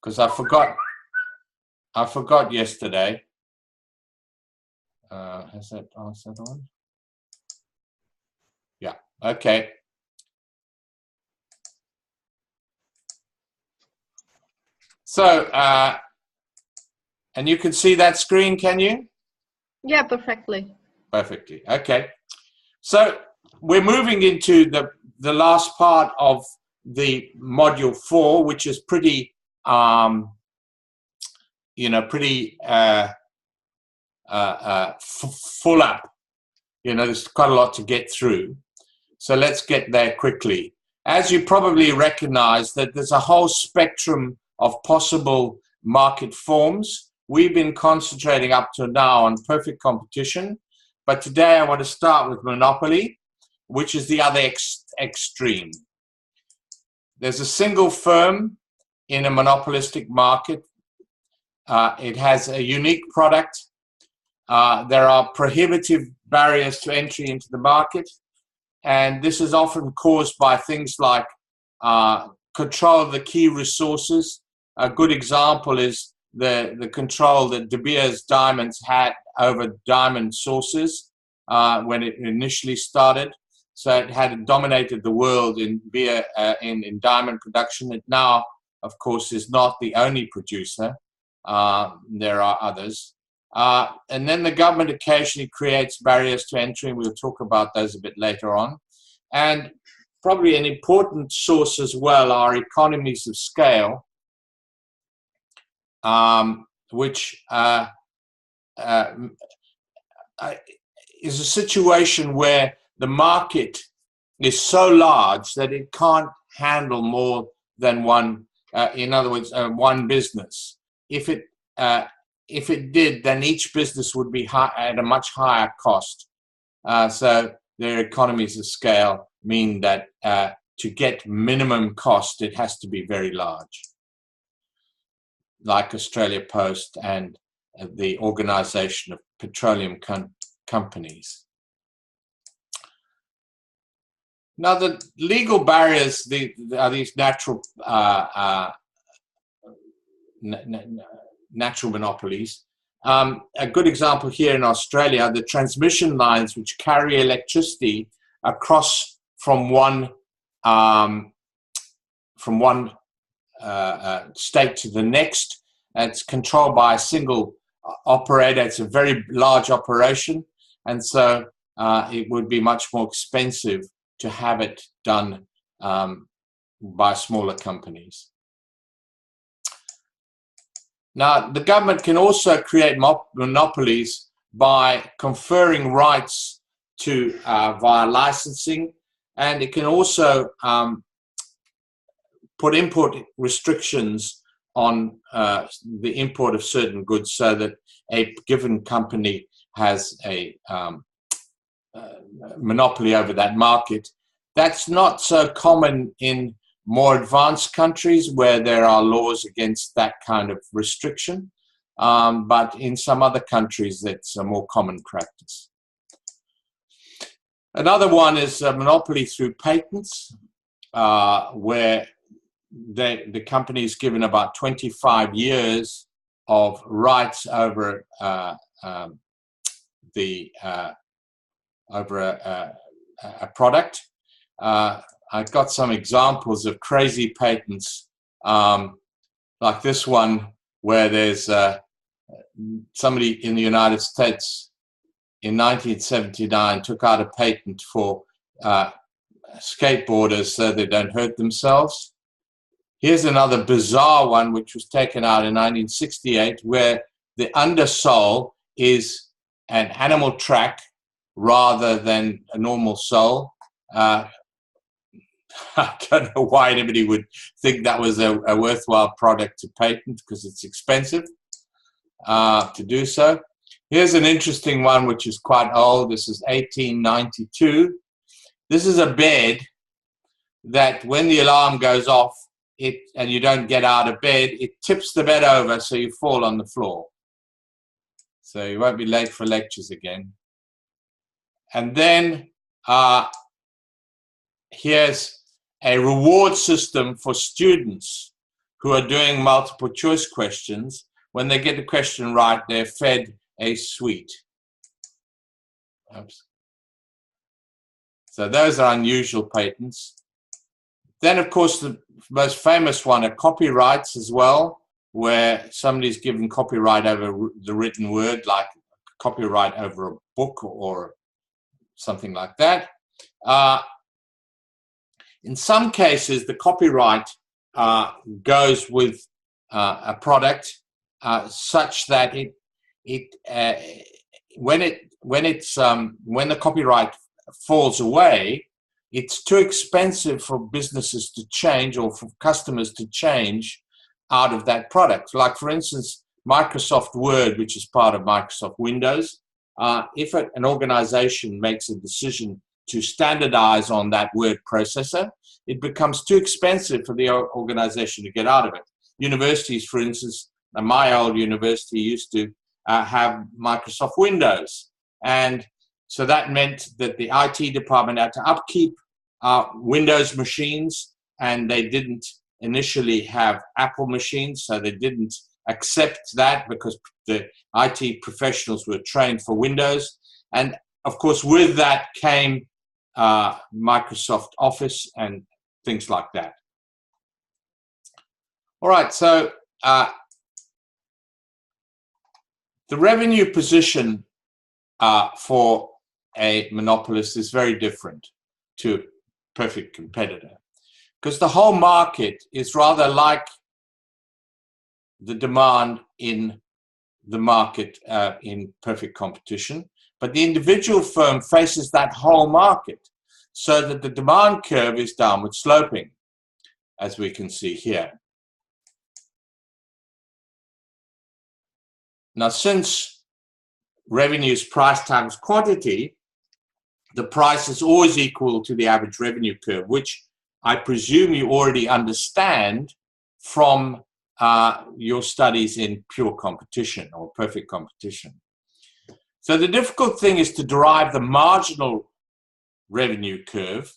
because I forgot yesterday. Has that answered on? Yeah, okay. So, and you can see that screen, can you? Yeah, perfectly. Perfectly, okay. So we're moving into the last part of the module 4, which is pretty, you know, pretty full up. You know, there's quite a lot to get through. So let's get there quickly. As you probably recognize, that there's a whole spectrum of possible market forms. We've been concentrating up to now on perfect competition, but today I want to start with monopoly, which is the other extreme. There's a single firm in a monopolistic market. It has a unique product. There are prohibitive barriers to entry into the market, and this is often caused by things like control of the key resources. A good example is the control that De Beers Diamonds had over diamond sources when it initially started. So it had dominated the world in diamond production. It now, of course, is not the only producer. There are others. And then the government occasionally creates barriers to entry, and we'll talk about those a bit later on. And probably an important source as well are economies of scale, which is a situation where the market is so large that it can't handle more than one, in other words, one business. If it did, then each business would be at a much higher cost. So their economies of scale mean that to get minimum cost, it has to be very large, like Australia Post and the Organisation of Petroleum Companies. Now, the legal barriers are these natural monopolies. A good example here in Australia are the transmission lines which carry electricity across from one state to the next. It's controlled by a single operator. It's a very large operation, and so it would be much more expensive to have it done by smaller companies. Now, the government can also create monopolies by conferring rights to via licensing, and it can also put import restrictions on the import of certain goods so that a given company has a monopoly over that market. That's not so common in more advanced countries where there are laws against that kind of restriction, but in some other countries that's a more common practice. Another one is a monopoly through patents, where the company is given about 25 years of rights over a product. I've got some examples of crazy patents, like this one, where there's somebody in the United States in 1979 took out a patent for skateboarders so they don't hurt themselves. Here's another bizarre one which was taken out in 1968, where the undersole is an animal track rather than a normal sole. I don't know why anybody would think that was a worthwhile product to patent, because it's expensive to do so. Here's an interesting one which is quite old. This is 1892. This is a bed that when the alarm goes off and you don't get out of bed, it tips the bed over so you fall on the floor. So you won't be late for lectures again. And then here's a reward system for students who are doing multiple choice questions, when they get the question right, they're fed a sweet. Oops. So those are unusual patents. Then, of course, the most famous one are copyrights as well, where somebody's given copyright over the written word, like copyright over a book or something like that. In some cases, the copyright goes with a product such that when the copyright falls away, it's too expensive for businesses to change or for customers to change out of that product. Like, for instance, Microsoft Word, which is part of Microsoft Windows, if an organization makes a decision to standardize on that word processor, it becomes too expensive for the organization to get out of it. Universities, for instance, my old university used to have Microsoft Windows. And so that meant that the IT department had to upkeep Windows machines, and they didn't initially have Apple machines, so they didn't accept that because the IT professionals were trained for Windows. And of course, with that came Microsoft Office and things like that. All right, so the revenue position for a monopolist is very different to a perfect competitor, because the whole market is rather like the demand in the market in perfect competition, but the individual firm faces that whole market, so that the demand curve is downward sloping, as we can see here. Now, since revenue is price times quantity, the price is always equal to the average revenue curve, which I presume you already understand from your studies in pure competition or perfect competition. So the difficult thing is to derive the marginal revenue curve,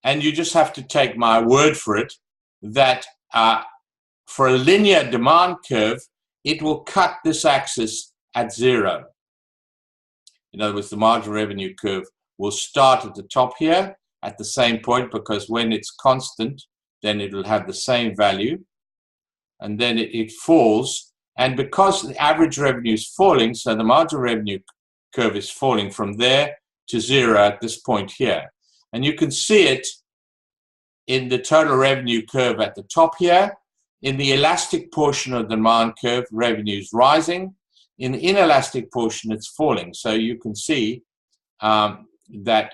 and you just have to take my word for it that for a linear demand curve, it will cut this axis at zero. In other words, the marginal revenue curve will start at the top here at the same point, because when it's constant, then it will have the same value, and then it falls. And because the average revenue is falling, so the marginal revenue curve is falling from there to zero at this point here. And you can see it in the total revenue curve at the top here. In the elastic portion of the demand curve, revenue is rising. In the inelastic portion, it's falling. So you can see that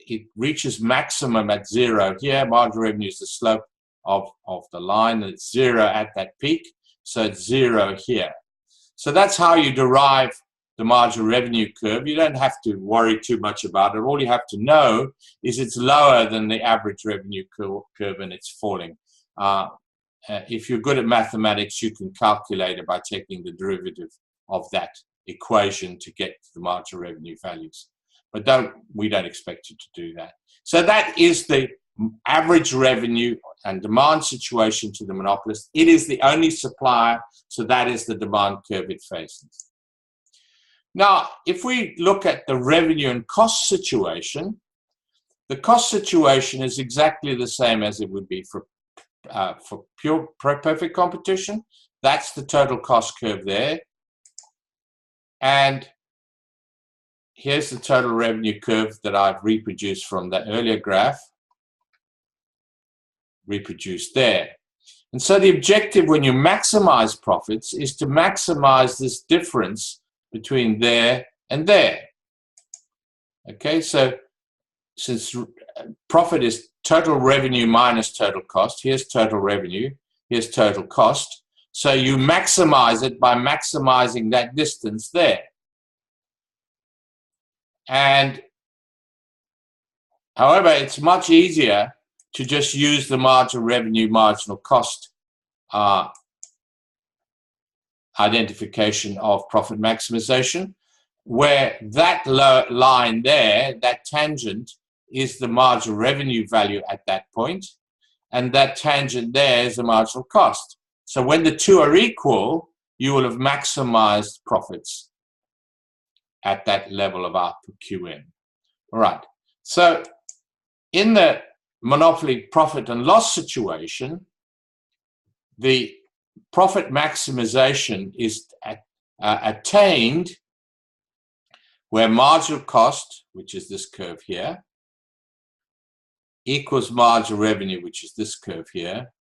it reaches maximum at zero here. Marginal revenue is the slope of the line, and it's zero at that peak. So it's zero here. So that's how you derive the marginal revenue curve. You don't have to worry too much about it. All you have to know is it's lower than the average revenue curve, and it's falling. If you're good at mathematics, you can calculate it by taking the derivative of that equation to get the marginal revenue values. But we don't expect you to do that. So that is the average revenue and demand situation to the monopolist. It is the only supplier, so that is the demand curve it faces. Now, if we look at the revenue and cost situation, the cost situation is exactly the same as it would be for pure perfect competition. That's the total cost curve there. And here's the total revenue curve that I've reproduced from the earlier graph, reproduced there. And so the objective when you maximize profits is to maximize this difference between there and there. Okay, so since profit is total revenue minus total cost, here's total revenue, here's total cost. So you maximize it by maximizing that distance there. And however, it's much easier to just use the marginal revenue, marginal cost identification of profit maximization, where that line there, that tangent, is the marginal revenue value at that point. and that tangent there is the marginal cost. So when the two are equal, you will have maximized profits at that level of output QM. All right. So in the monopoly profit and loss situation, the profit maximization is attained where marginal cost, which is this curve here, equals marginal revenue, which is this curve here,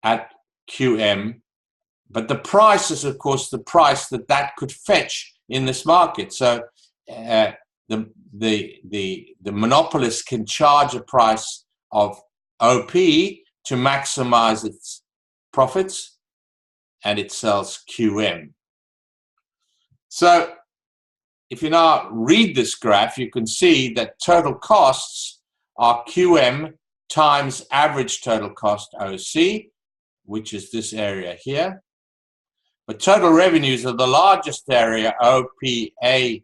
at QM. But the price is, of course, the price that could fetch in this market. So the monopolist can charge a price of OP to maximize its profits, and it sells QM. So if you now read this graph, you can see that total costs are QM times average total cost OC, which is this area here. But total revenues are the largest area, OPA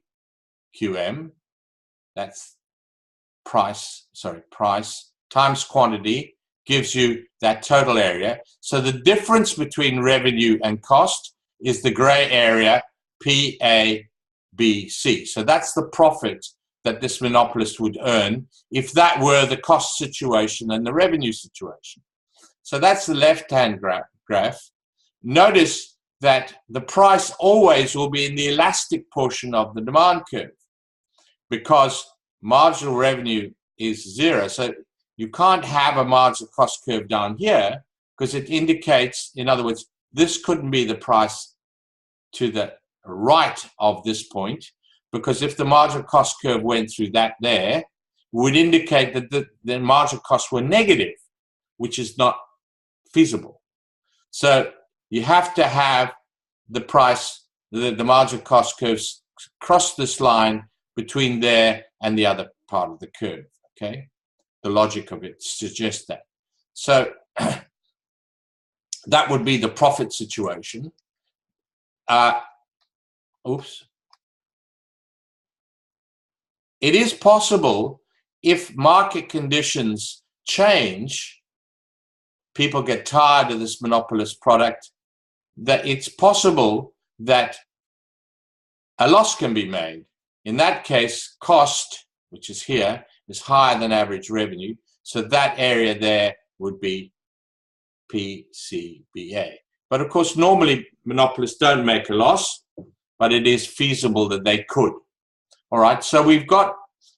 QM. That's price times quantity gives you that total area. So the difference between revenue and cost is the gray area, PABC. So that's the profit that this monopolist would earn if that were the cost situation and the revenue situation. So that's the left-hand graph. Notice that the price always will be in the elastic portion of the demand curve because marginal revenue is zero. So you can't have a marginal cost curve down here because it indicates, in other words, this couldn't be the price to the right of this point, because if the marginal cost curve went through that there, would indicate that the marginal costs were negative, which is not feasible. So you have to have the price, the marginal cost curves cross this line between there and the other part of the curve, okay? The logic of it suggests that. So that would be the profit situation. It is possible if market conditions change, people get tired of this monopolist product, that it's possible that a loss can be made. In that case, cost, which is here, is higher than average revenue. So that area there would be PCBA. But of course, normally monopolists don't make a loss, but it is feasible that they could. All right, so we've got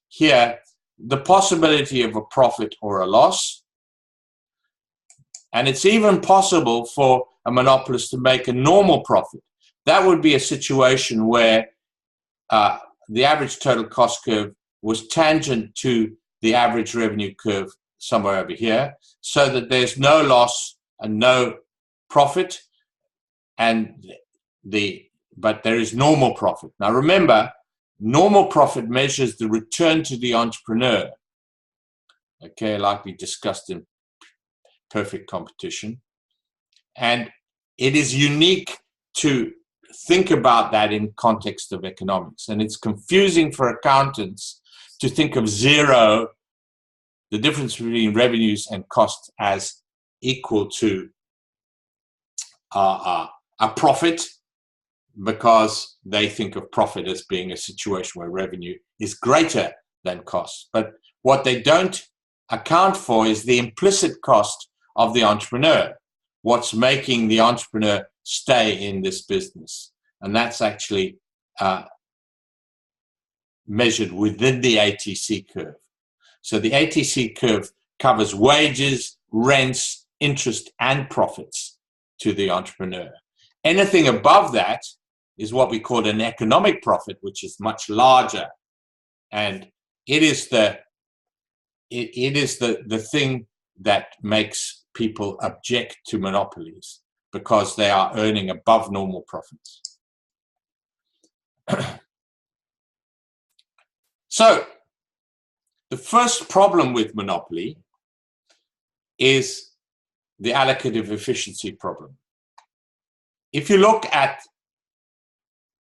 here the possibility of a profit or a loss. And it's even possible for a monopolist to make a normal profit. That would be a situation where the average total cost curve was tangent to the average revenue curve somewhere over here, so that there's no loss and no profit, but there is normal profit. Now remember, normal profit measures the return to the entrepreneur, okay, like we discussed in perfect competition. And it is unique to think about that in context of economics. And it's confusing for accountants to think of zero, the difference between revenues and costs, as equal to a profit, because they think of profit as being a situation where revenue is greater than cost. But what they don't account for is the implicit cost of the entrepreneur, what's making the entrepreneur stay in this business. And that's actually measured within the ATC curve. So the ATC curve covers wages, rents, interest, and profits to the entrepreneur. Anything above that is what we call an economic profit, which is much larger. And it is the thing that makes people object to monopolies, because they are earning above normal profits. So the first problem with monopoly is the allocative efficiency problem. If you look at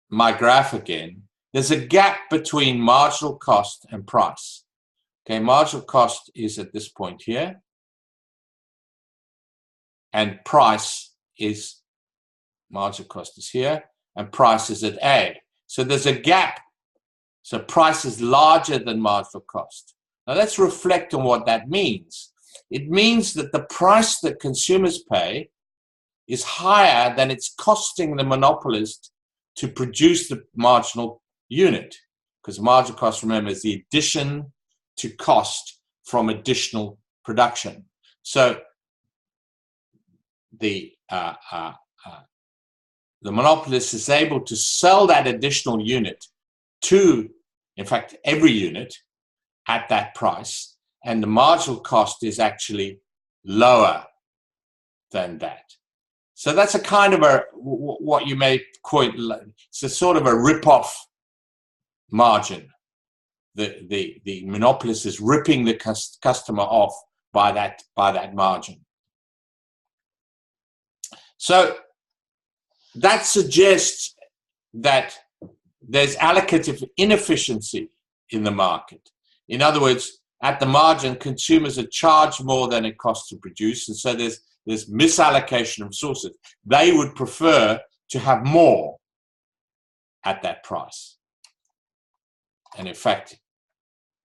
my graph again, there's a gap between marginal cost and price. Okay, marginal cost is at this point here, and price is, marginal cost is here, and price is at A. So there's a gap. So price is larger than marginal cost. Now let's reflect on what that means. It means that the price that consumers pay is higher than it's costing the monopolist to produce the marginal unit, because marginal cost, remember, is the addition to cost from additional production. So the monopolist is able to sell that additional unit to, in fact, every unit at that price, and the marginal cost is actually lower than that. So that's a kind of a, what you may call, it's a sort of a rip-off margin. The monopolist is ripping the customer off by that margin. So that suggests that there's allocative inefficiency in the market. In other words, at the margin, consumers are charged more than it costs to produce, and so there's misallocation of resources. They would prefer to have more at that price. And in fact,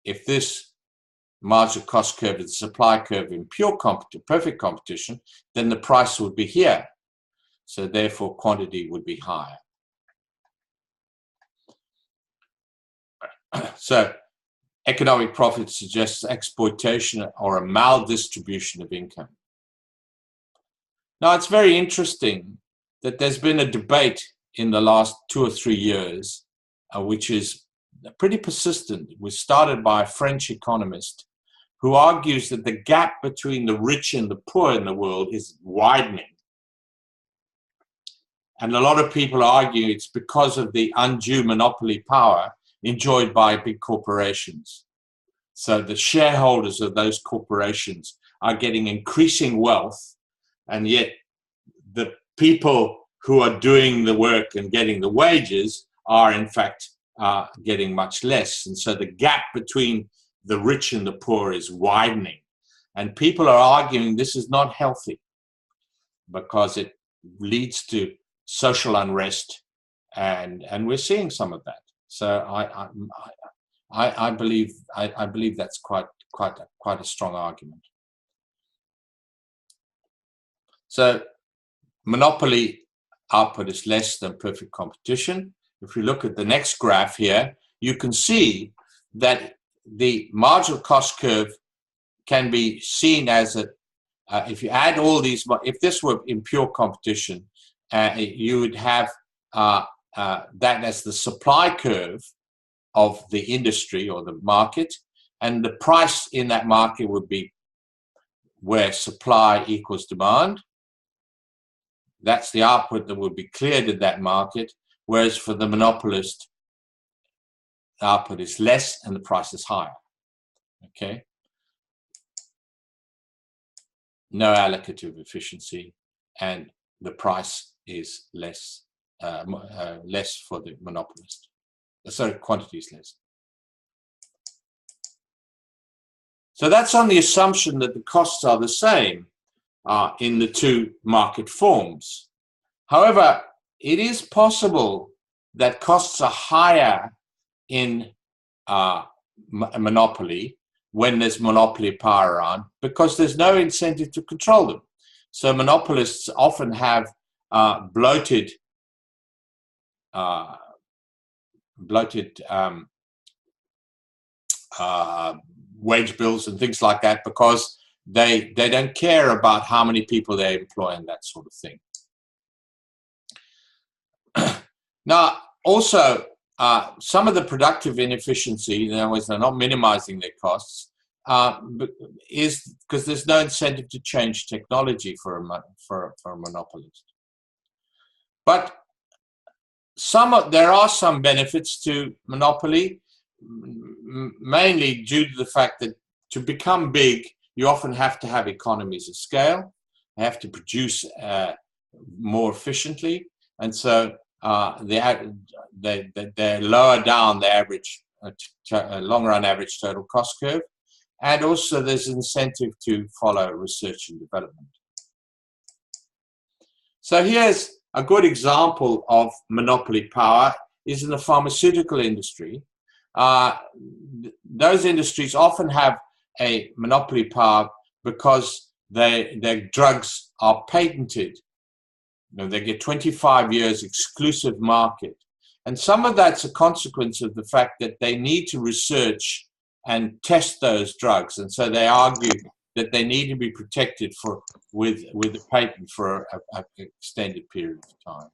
if this marginal cost curve is the supply curve in pure perfect competition, then the price would be here. So therefore, quantity would be higher. So economic profit suggests exploitation or a maldistribution of income. Now, it's very interesting that there's been a debate in the last 2 or 3 years, which is pretty persistent. It was started by a French economist who argues that the gap between the rich and the poor in the world is widening. And a lot of people argue it's because of the undue monopoly power enjoyed by big corporations. So the shareholders of those corporations are getting increasing wealth, and yet the people who are doing the work and getting the wages are in fact getting much less. And so the gap between the rich and the poor is widening. And people are arguing this is not healthy because it leads to social unrest, and we're seeing some of that. So I believe that's quite a strong argument. So monopoly output is less than perfect competition. If we look at the next graph here, you can see that the marginal cost curve can be seen as a, if you add all these, if this were in pure competition, you would have that as the supply curve of the industry or the market, and the price in that market would be where supply equals demand. That's the output that would be cleared in that market, whereas for the monopolist, the output is less and the price is higher. Okay? No allocative efficiency, and the price is less, less for the monopolist. Sorry, quantity is less. So that's on the assumption that the costs are the same in the two market forms. However, it is possible that costs are higher in a monopoly when there's monopoly power around, because there's no incentive to control them. So monopolists often have bloated wage bills and things like that, because they don't care about how many people they employ and that sort of thing. Now, also, some of the productive inefficiency, in other words, they're not minimizing their costs, is because there's no incentive to change technology for a monopolist. But there are some benefits to monopoly, mainly due to the fact that to become big, you often have to have economies of scale. You have to produce more efficiently, and so they lower down the average, long-run average total cost curve, and also there's incentive to follow research and development. So here's a good example of monopoly power is in the pharmaceutical industry. Those industries often have a monopoly power because their drugs are patented. They get 25 years exclusive market. And some of that's a consequence of the fact that they need to research and test those drugs. And so they argue that they need to be protected with a patent for an extended period of time.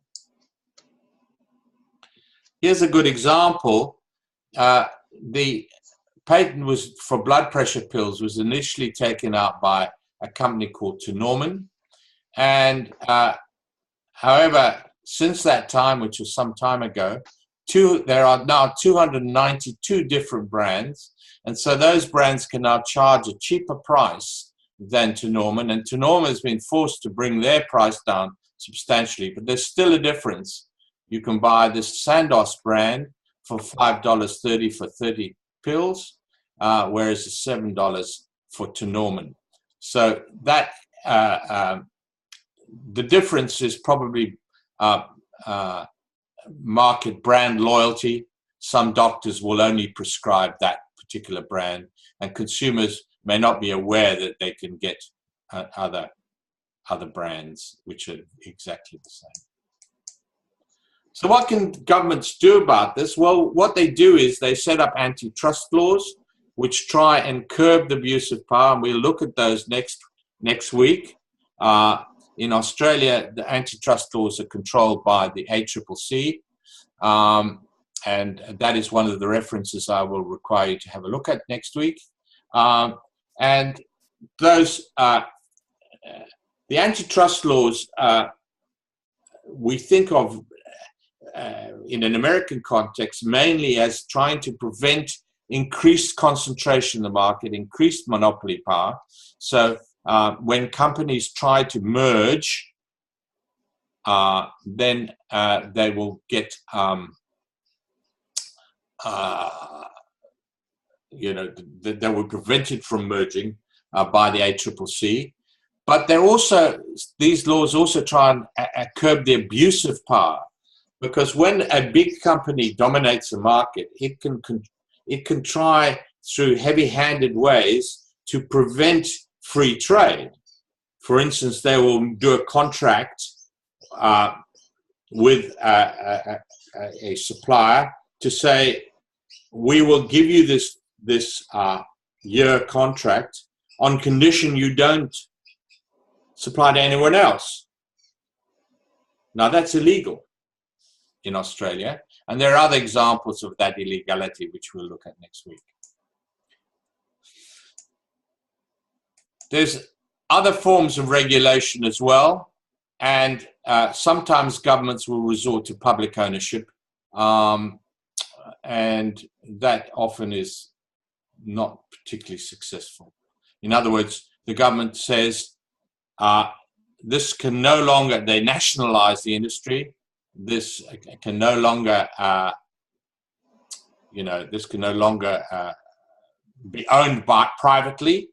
Here's a good example. The patent was for blood pressure pills was initially taken out by a company called Norman. And however, since that time, which was some time ago, there are now 292 different brands. And so those brands can now charge a cheaper price than Norman. And Norman has been forced to bring their price down substantially. But there's still a difference. You can buy this Sandoz brand for $5.30 for 30 pills, whereas it's $7 for Norman. So that the difference is probably market brand loyalty. Some doctors will only prescribe that particular brand, and consumers may not be aware that they can get other brands which are exactly the same. So what can governments do about this? Well, what they do is they set up antitrust laws which try and curb the abuse of power, and we'll look at those next week. In Australia, the antitrust laws are controlled by the ACCC, and that is one of the references I will require you to have a look at next week. And those, the antitrust laws, we think of in an American context mainly as trying to prevent increased concentration in the market, increased monopoly power. So when companies try to merge, then they will get, they were prevented from merging by the ACCC. But these laws also try and curb the abuse of power, because when a big company dominates the market, it can try through heavy-handed ways to prevent free trade. For instance, they will do a contract with a supplier to say, we will give you this year contract on condition you don't supply to anyone else. Now that's illegal in Australia, and there are other examples of that illegality which we'll look at next week. There's other forms of regulation as well, and sometimes governments will resort to public ownership, and that often is not particularly successful. In other words, the government says this can no longer, they nationalize the industry. This can no longer, this can no longer be owned by privately.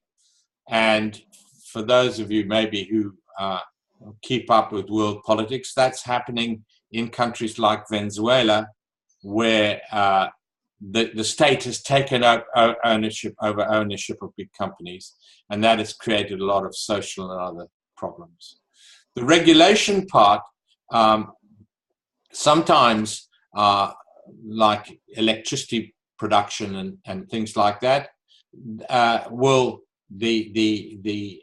And for those of you maybe who keep up with world politics, that's happening in countries like Venezuela, where the state has taken ownership of big companies, and that has created a lot of social and other problems. The regulation part, sometimes like electricity production and things like that, the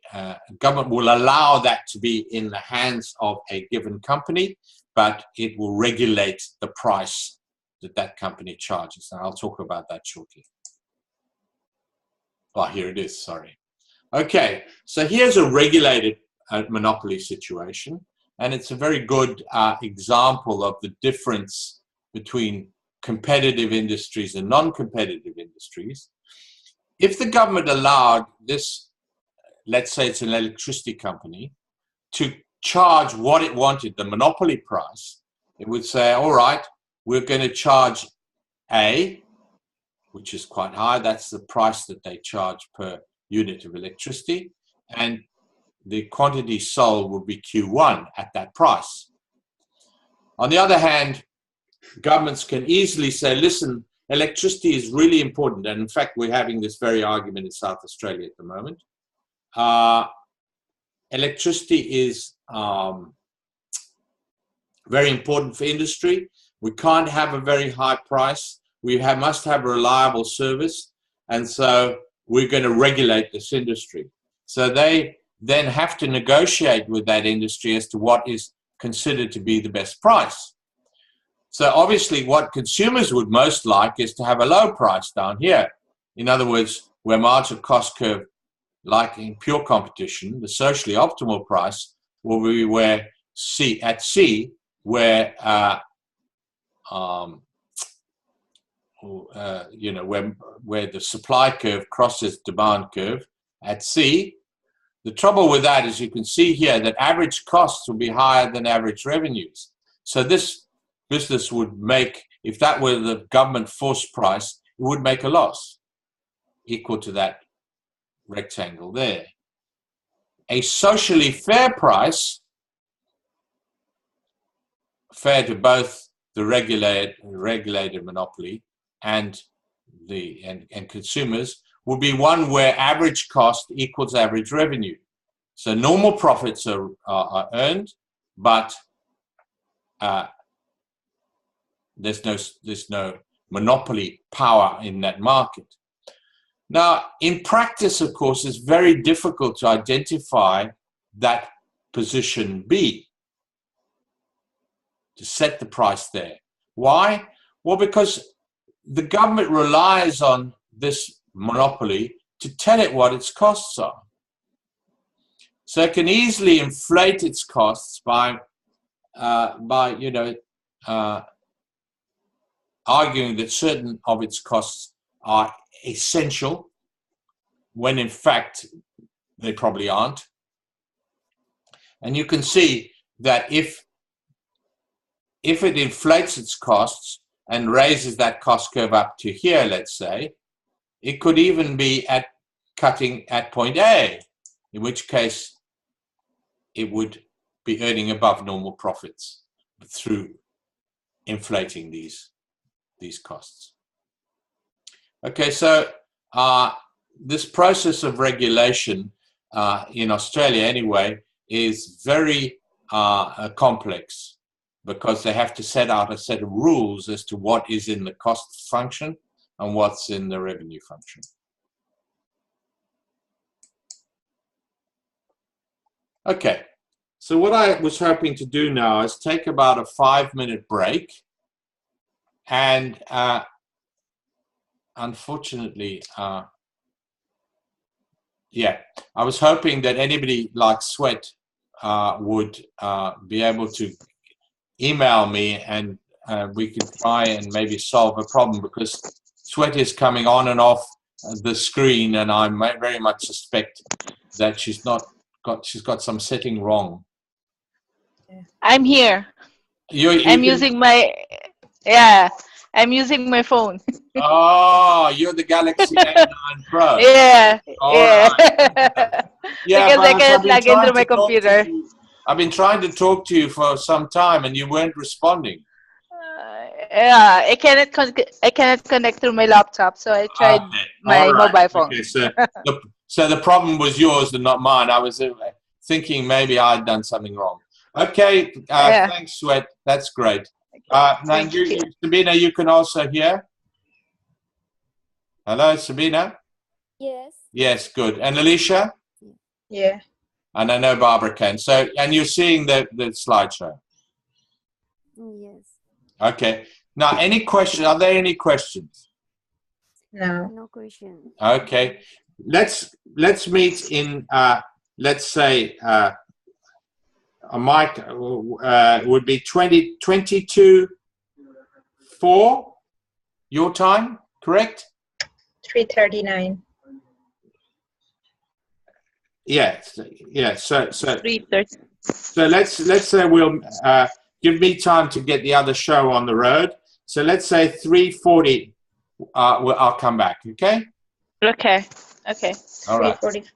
government will allow that to be in the hands of a given company, but it will regulate the price that company charges. And I'll talk about that shortly. Oh, here it is, sorry. Okay, so here's a regulated monopoly situation, and it's a very good example of the difference between competitive industries and non-competitive industries. If the government allowed this, let's say it's an electricity company, to charge what it wanted, the monopoly price, it would say, all right, we're going to charge A, which is quite high. That's the price that they charge per unit of electricity. And the quantity sold would be Q1 at that price. On the other hand, governments can easily say, listen, electricity is really important. And in fact, we're having this very argument in South Australia at the moment. Electricity is very important for industry. We can't have a very high price. We must have a reliable service. And so we're going to regulate this industry. So they then have to negotiate with that industry as to what is considered to be the best price. So obviously what consumers would most like is to have a low price down here. In other words, where marginal cost curve, like in pure competition, the socially optimal price will be where at C, where you know, where the supply curve crosses demand curve at C. The trouble with that is you can see here that average costs will be higher than average revenues. So this business would make, if that were the government forced price, it would make a loss equal to that rectangle there. A socially fair price, fair to both the regulated monopoly and consumers, would be one where average cost equals average revenue. So normal profits are earned, but there's no monopoly power in that market. Now, in practice, of course, it's very difficult to identify that position B, to set the price there. Why? Well, because the government relies on this monopoly to tell it what its costs are. So it can easily inflate its costs by you know, arguing that certain of its costs are essential, when in fact they probably aren't. And you can see that if it inflates its costs and raises that cost curve up to here, let's say, it could even be at cutting at point A, in which case it would be earning above normal profits through inflating these costs. Okay, so this process of regulation in Australia anyway is very complex, because they have to set out a set of rules as to what is in the cost function and what's in the revenue function. Okay, so what I was hoping to do now is take about a 5-minute break, and unfortunately, yeah, I was hoping that anybody like Sweat would be able to email me, and we could try and maybe solve a problem, because Sweat is coming on and off the screen, and I very much suspect that she's got some setting wrong. I'm here. I'm using my phone. Oh, you're the Galaxy A9 Pro. Yeah. Right. Yeah, because I can't log into my computer. I've been trying to talk to you for some time, and you weren't responding. Yeah, I cannot connect through my laptop, so I tried my mobile phone. Okay, so the problem was yours and not mine. I was thinking maybe I'd done something wrong. Okay, thanks, Sweat. That's great. Now, Sabina, you can also hear. Hello, Sabina? Yes. Yes, good. And Alicia? Yeah. And I know Barbara can. So, and you're seeing the slideshow? Yes. Okay. Now, any questions? Are there any questions? No. No question. Okay. Let's meet in, let's say, a mic would be 22:04 your time, correct? 3:39. Yeah. So 3:30. So let's say we'll give me time to get the other show on the road. So let's say 3:40. I'll come back. Okay. Okay. All right. 3:40.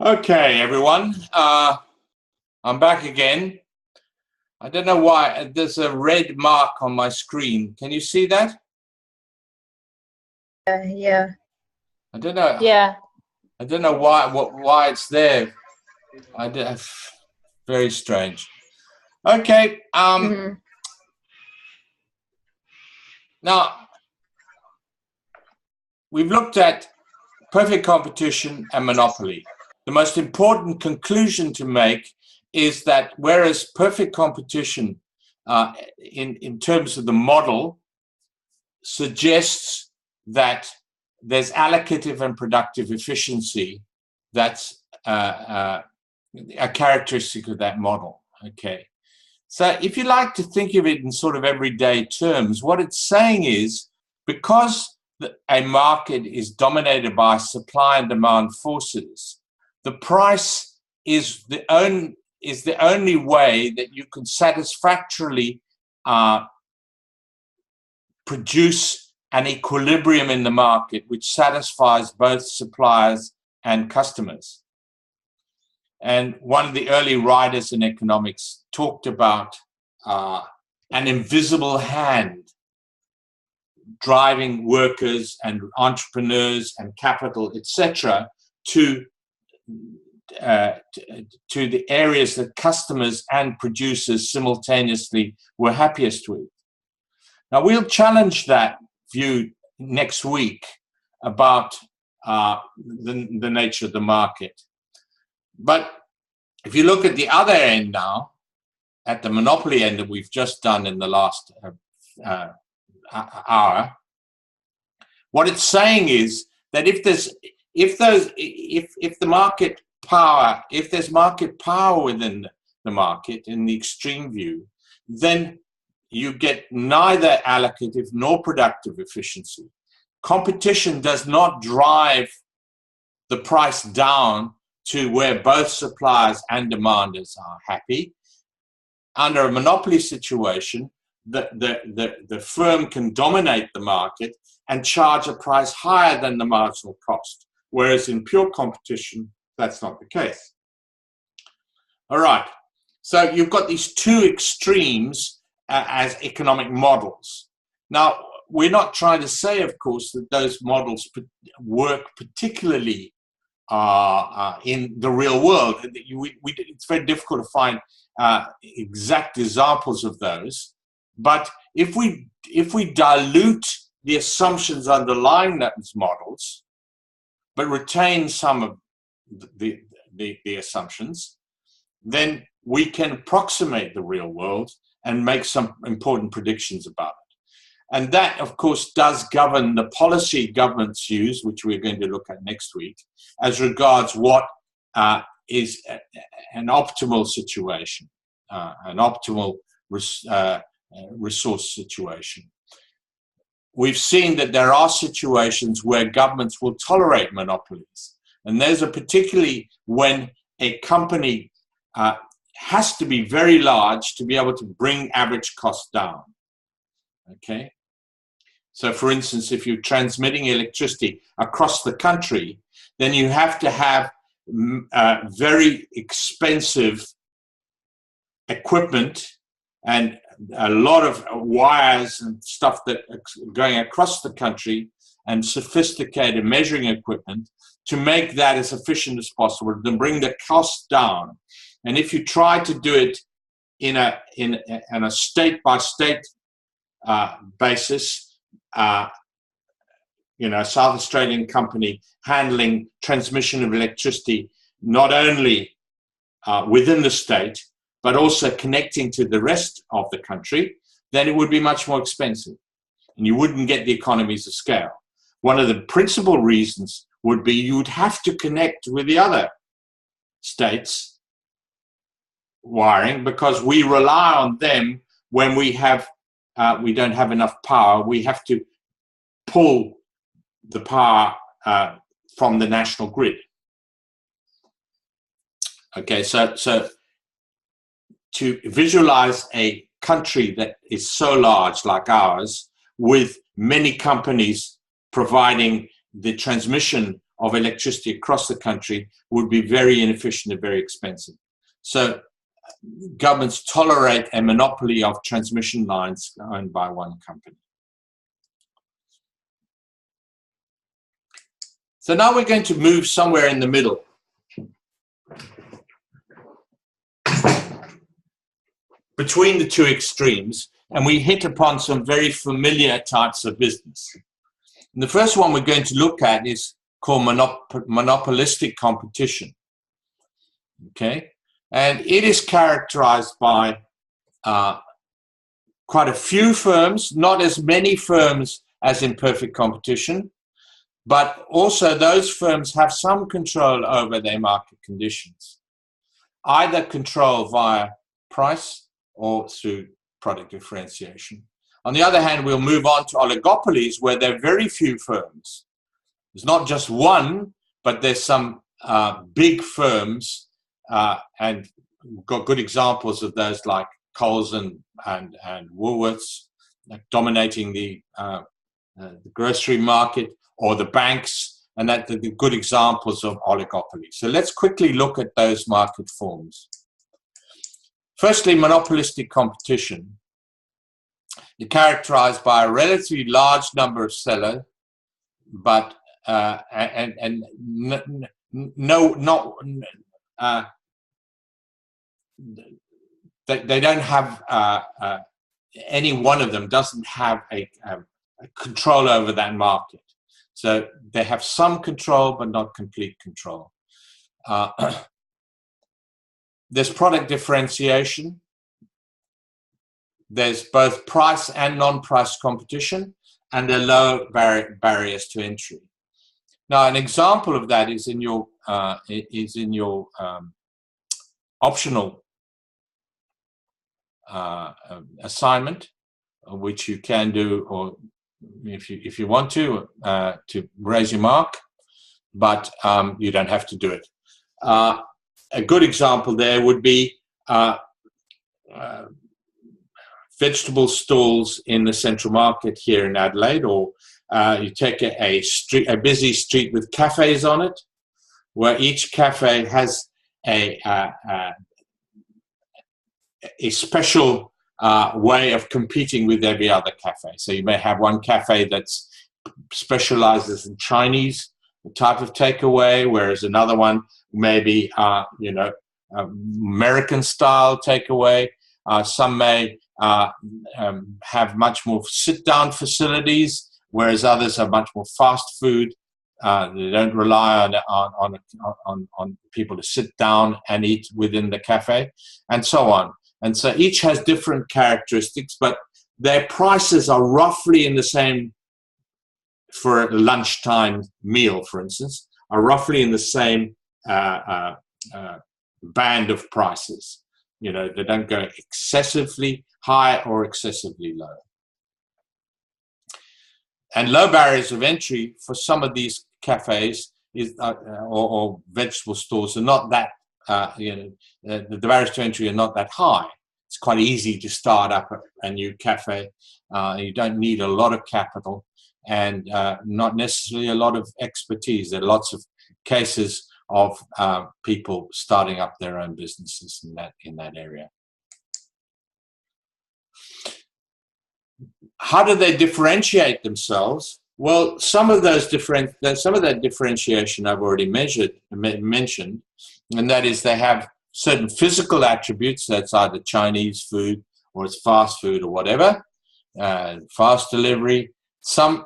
Okay, everyone. I'm back again. I don't know why there's a red mark on my screen. Can you see that? Yeah. I don't know. Yeah. I don't know why it's there. Very strange. Okay. Now we've looked at perfect competition and monopoly. The most important conclusion to make is that whereas perfect competition in terms of the model suggests that there's allocative and productive efficiency, that's a characteristic of that model. Okay. So if you like to think of it in sort of everyday terms, what it's saying is because a market is dominated by supply and demand forces, the price is the only way that you can satisfactorily produce an equilibrium in the market which satisfies both suppliers and customers. And one of the early writers in economics talked about an invisible hand driving workers and entrepreneurs and capital, etc., to the areas that customers and producers simultaneously were happiest with. Now, we'll challenge that view next week about the nature of the market. But if you look at the other end now, at the monopoly end that we've just done in the last hour, what it's saying is that if there's market power within the market in the extreme view, then you get neither allocative nor productive efficiency. Competition does not drive the price down to where both suppliers and demanders are happy. Under a monopoly situation, the firm can dominate the market and charge a price higher than the marginal cost, whereas in pure competition, that's not the case. All right, so you've got these two extremes as economic models. Now, we're not trying to say, of course, that those models work particularly in the real world. It's very difficult to find exact examples of those. But if we dilute the assumptions underlying those models, but retain some of the assumptions, then we can approximate the real world and make some important predictions about it. And that, of course, does govern the policy governments use, which we're going to look at next week, as regards what is an optimal situation, an optimal resource situation. We've seen that there are situations where governments will tolerate monopolies. And those are particularly when a company has to be very large to be able to bring average costs down. Okay. So, for instance, if you're transmitting electricity across the country, then you have to have very expensive equipment and a lot of wires and stuff that are going across the country and sophisticated measuring equipment to make that as efficient as possible, to bring the cost down. And if you try to do it in a state-by-state basis, South Australian company handling transmission of electricity not only within the state, but also connecting to the rest of the country, then it would be much more expensive. And you wouldn't get the economies of scale. One of the principal reasons would be you would have to connect with the other states' wiring, because we rely on them when we don't have enough power. We have to pull the power from the national grid. Okay, so to visualize a country that is so large like ours, with many companies providing the transmission of electricity across the country, would be very inefficient and very expensive. So governments tolerate a monopoly of transmission lines owned by one company. So now we're going to move somewhere in the middle. Between the two extremes, and we hit upon some very familiar types of business. And the first one we're going to look at is called monopolistic competition. Okay, and it is characterized by quite a few firms, not as many firms as in perfect competition, but also those firms have some control over their market conditions, either control via price or through product differentiation. On the other hand, we'll move on to oligopolies, where there are very few firms. There's not just one, but there's some big firms, and we've got good examples of those like Coles and Woolworths, dominating the grocery market, or the banks, and that the good examples of oligopoly. So let's quickly look at those market forms. Firstly, monopolistic competition is characterized by a relatively large number of sellers, but they don't have any one of them doesn't have a control over that market. So they have some control, but not complete control. There's product differentiation. There's both price and non-price competition, and there are low barriers to entry. Now, an example of that is in your optional assignment, which you can do, or if you want to raise your mark, but you don't have to do it. A good example there would be vegetable stalls in the central market here in Adelaide, or you take a busy street with cafes on it, where each cafe has a special way of competing with every other cafe. So you may have one cafe that specializes in Chinese type of takeaway, whereas another one maybe American style takeaway. Some may have much more sit-down facilities, whereas others are much more fast food. They don't rely on people to sit down and eat within the cafe, and so on. And so each has different characteristics, but their prices are roughly in the same. For a lunchtime meal, for instance, are roughly in the same band of prices. They don't go excessively high or excessively low. And low barriers of entry for some of these cafes or vegetable stores are not that the barriers to entry are not that high. It's quite easy to start up a new cafe. You don't need a lot of capital and not necessarily a lot of expertise. There are lots of cases of people starting up their own businesses in that area. How do they differentiate themselves? Well, some of that differentiation I've already mentioned, and that is they have certain physical attributes. That's either Chinese food or it's fast food or whatever, fast delivery. Some,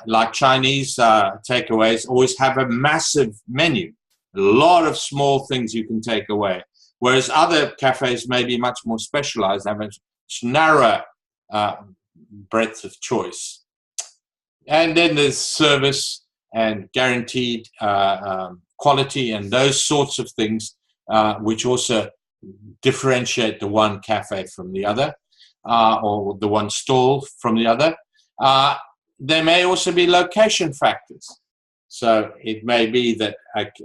like Chinese takeaways, always have a massive menu, a lot of small things you can take away, whereas other cafes may be much more specialized, have a narrower breadth of choice. And then there's service and guaranteed quality and those sorts of things, which also differentiate the one cafe from the other, or the one stall from the other. There may also be location factors. So it may be that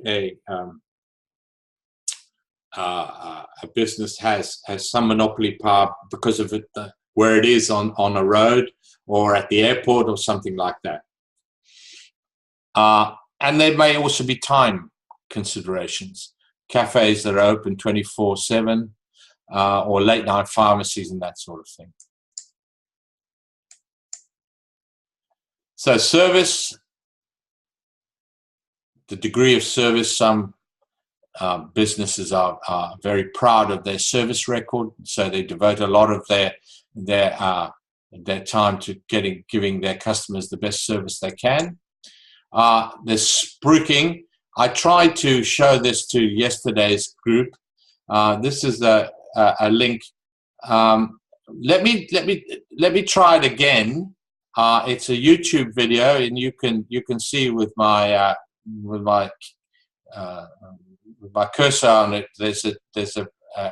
a business has some monopoly power because of it, where it is on a road or at the airport or something like that. And there may also be time considerations. Cafes that are open 24/7, or late night pharmacies and that sort of thing. So service, the degree of service, some businesses are very proud of their service record, so they devote a lot of their time to giving their customers the best service they can. There's spruiking. I tried to show this to yesterday's group. This is a link. Let me try it again. It's a YouTube video, and you can see with my cursor on it. There's an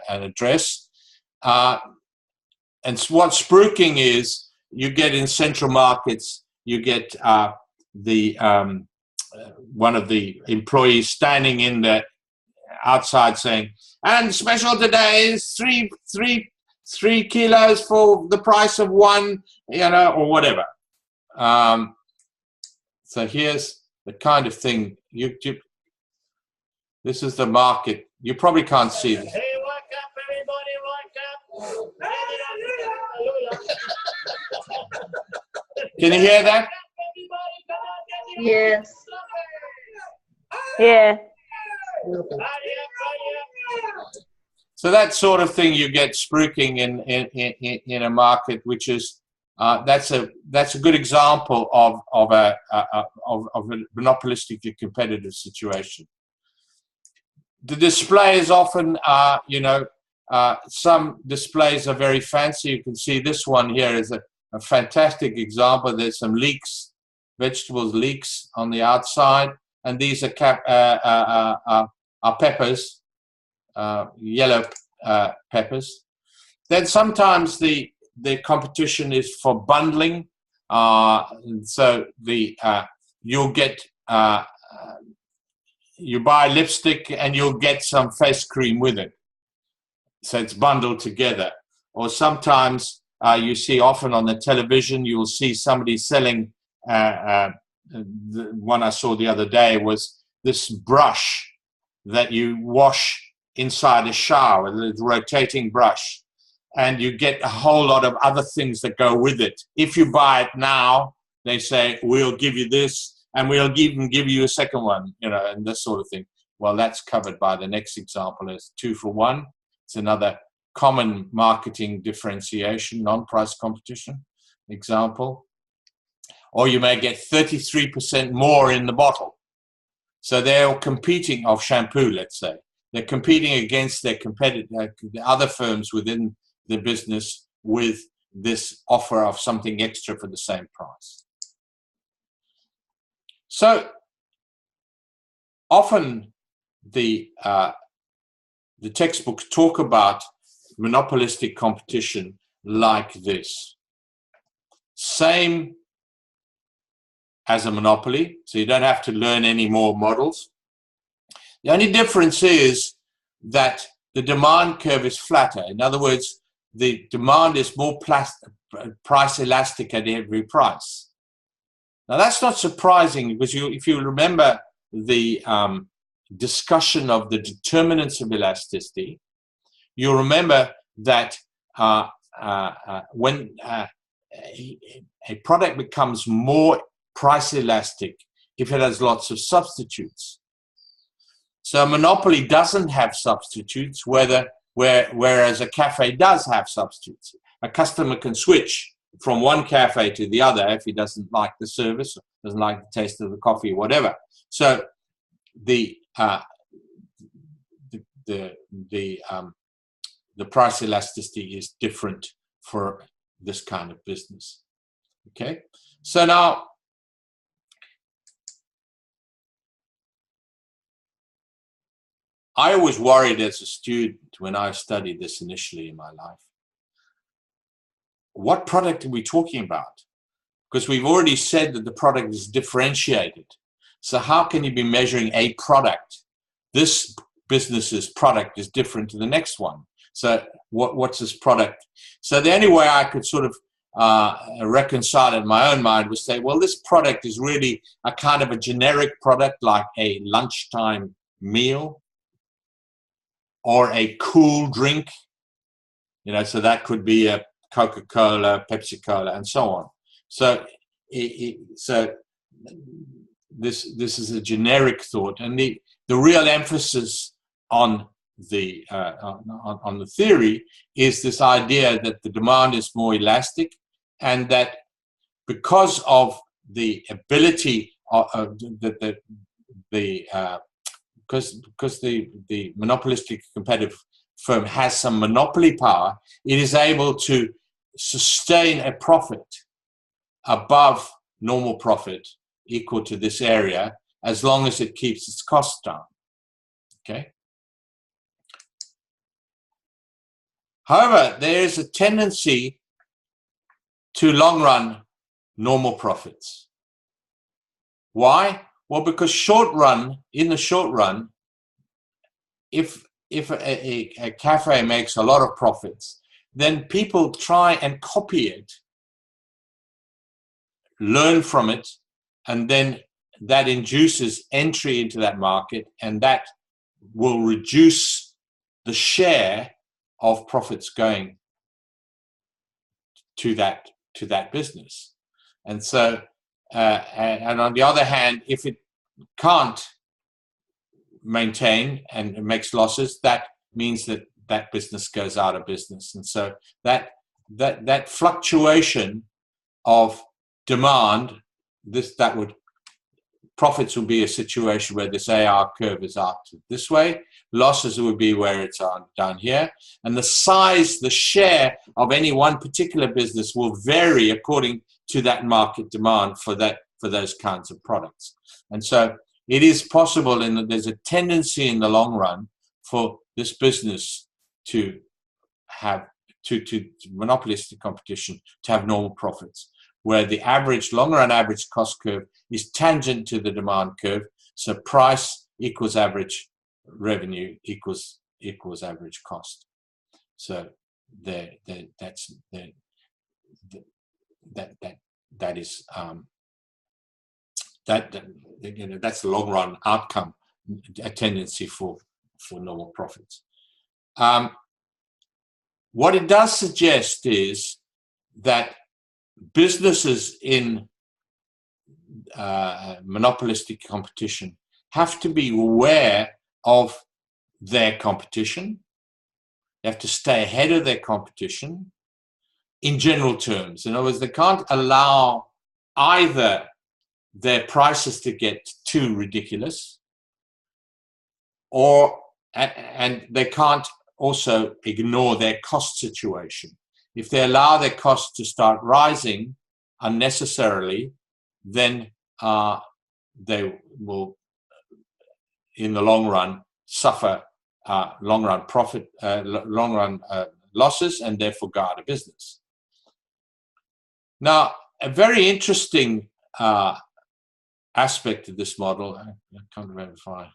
address. And what spruiking is, you get in central markets, you get one of the employees standing in the outside saying, "And special today is three kilos for the price of one," or whatever. So here's the kind of thing this is the market. You probably can't see this. Hey, wake up, everybody, wake up. Can you hear that? Yes. Yeah. So that sort of thing you get spruiking in a market, which is that's a good example of a monopolistically competitive situation. The display is often, some displays are very fancy. You can see this one here is a fantastic example. There's some leeks, vegetables leeks on the outside, and these are peppers, yellow peppers. Then sometimes the competition is for bundling. So you'll get you buy lipstick and you'll get some face cream with it. So it's bundled together. Or sometimes you see often on the television, you'll see somebody selling, the one I saw the other day was this brush that you wash inside a shower, the rotating brush. And you get a whole lot of other things that go with it. If you buy it now, they say, we'll give you this, and we'll even give you a second one, and this sort of thing. Well, that's covered by the next example as 2 for 1. It's another common marketing differentiation, non-price competition example. Or you may get 33% more in the bottle. So they're competing, of shampoo, let's say. They're competing against their competitor, the other firms within the business with this offer of something extra for the same price. So often the textbooks talk about monopolistic competition like this. Same as a monopoly, so you don't have to learn any more models. The only difference is that the demand curve is flatter. In other words, the demand is more price elastic at every price. Now, that's not surprising because if you remember the discussion of the determinants of elasticity, you'll remember that when a product becomes more price elastic if it has lots of substitutes. So a monopoly doesn't have substitutes, whereas a cafe does have substitutes. A customer can switch from one cafe to the other if he doesn't like the service, doesn't like the taste of the coffee, or whatever. So the price elasticity is different for this kind of business. Okay, so now I was worried as a student when I studied this initially in my life. What product are we talking about? Because we've already said that the product is differentiated. So how can you be measuring a product? This business's product is different to the next one. So what's this product? So the only way I could sort of reconcile in my own mind was say, well, this product is really a kind of a generic product like a lunchtime meal or a cool drink, so that could be a Coca-Cola, Pepsi-Cola, and so on. So, so this is a generic thought, and the real emphasis on the theory is this idea that the demand is more elastic, and that because of the ability of because the monopolistic competitive firm has some monopoly power, it is able to sustain a profit above normal profit equal to this area as long as it keeps its costs down. Okay. However, there is a tendency to long run normal profits. Why? Well, because in the short run, if a cafe makes a lot of profits, then people try and copy it, learn from it, and then that induces entry into that market, and that will reduce the share of profits going to that business. And so, and on the other hand, if it can't maintain and it makes losses, that means that that business goes out of business. And so that fluctuation of demand, profits will be a situation where this AR curve is out this way, losses would be where it's down here, and the size, the share of any one particular business will vary according to that market demand for those kinds of products. And so it is possible that there's a tendency in the long run for this business to have to monopolistic competition to have normal profits, where the long run average cost curve is tangent to the demand curve. So price equals average revenue equals average cost. So that's the long run outcome, a tendency for normal profits. What it does suggest is that businesses in monopolistic competition have to be aware of their competition. They have to stay ahead of their competition in general terms. In other words, they can't allow either their prices to get too ridiculous, and they can't also ignore their cost situation. If they allow their costs to start rising unnecessarily, then they will, in the long run, suffer long run losses, and therefore go out of business. Now, a very interesting aspect of this model, I can't remember if I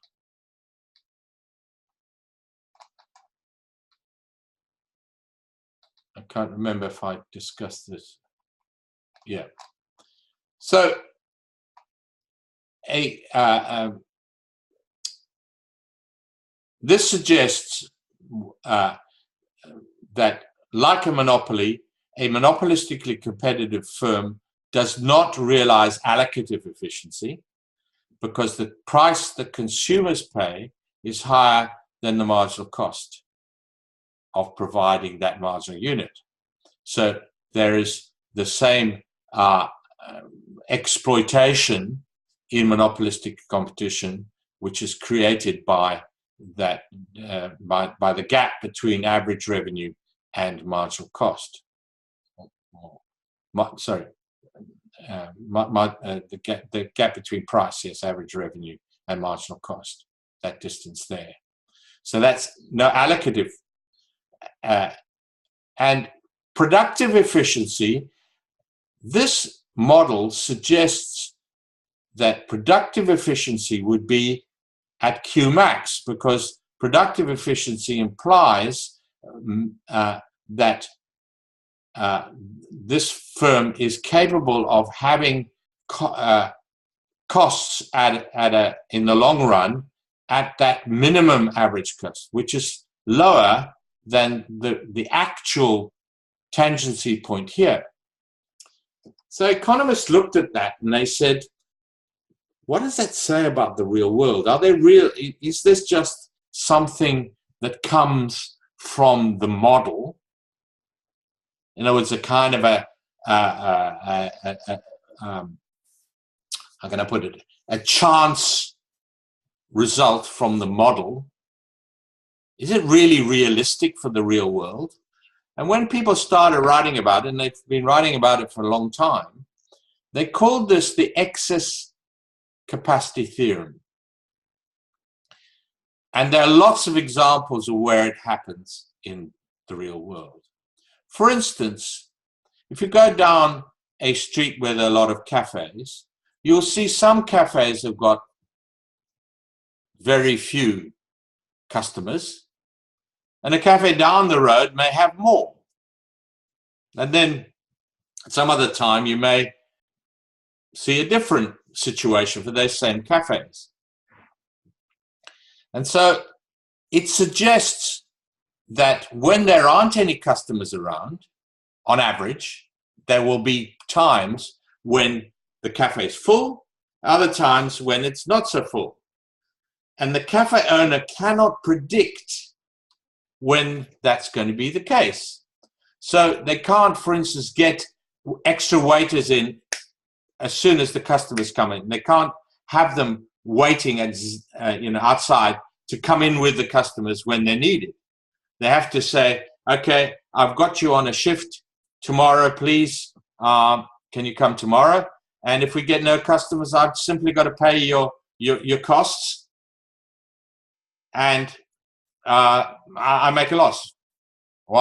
can't remember if I discussed this. Yeah. So this suggests that, like a monopoly, a monopolistically competitive firm does not realize allocative efficiency because the price that consumers pay is higher than the marginal cost of providing that marginal unit. So there is the same exploitation in monopolistic competition, which is created by that by the gap between average revenue and marginal cost. The gap between price, yes, average revenue and marginal cost, that distance there. So that's no allocative. And productive efficiency, this model suggests that productive efficiency would be at Qmax, because productive efficiency implies that this firm is capable of having costs in the long run at that minimum average cost, which is lower than the actual tangency point here. So economists looked at that and they said, what does that say about the real world? Are they real? Is this just something that comes from the model? In other words, a kind of how can I put it? A chance result from the model. Is it really realistic for the real world? And when people started writing about it, and they've been writing about it for a long time, they called this the excess capacity theorem. And there are lots of examples of where it happens in the real world. For instance, if you go down a street where there are a lot of cafes, you'll see some cafes have got very few customers, and a cafe down the road may have more. And then some other time you may see a different situation for those same cafes. And so it suggests that when there aren't any customers around, on average, there will be times when the cafe is full, other times when it's not so full. And the cafe owner cannot predict when that's going to be the case. So they can't, for instance, get extra waiters in as soon as the customers come in. They can't have them waiting at, outside to come in with the customers when they're needed. They have to say, okay, I've got you on a shift tomorrow, please. Can you come tomorrow? And if we get no customers, I've simply got to pay your costs, and I make a loss. Or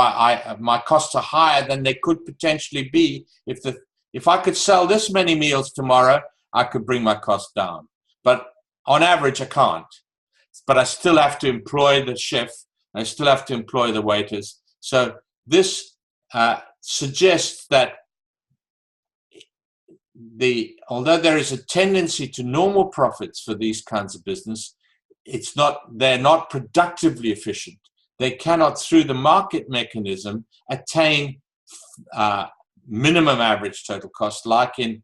my costs are higher than they could potentially be. If I could sell this many meals tomorrow, I could bring my costs down. But on average, I can't. But I still have to employ the chef. I still have to employ the waiters. So this suggests that although there is a tendency to normal profits for these kinds of business, they're not productively efficient. They cannot, through the market mechanism, attain minimum average total cost, like in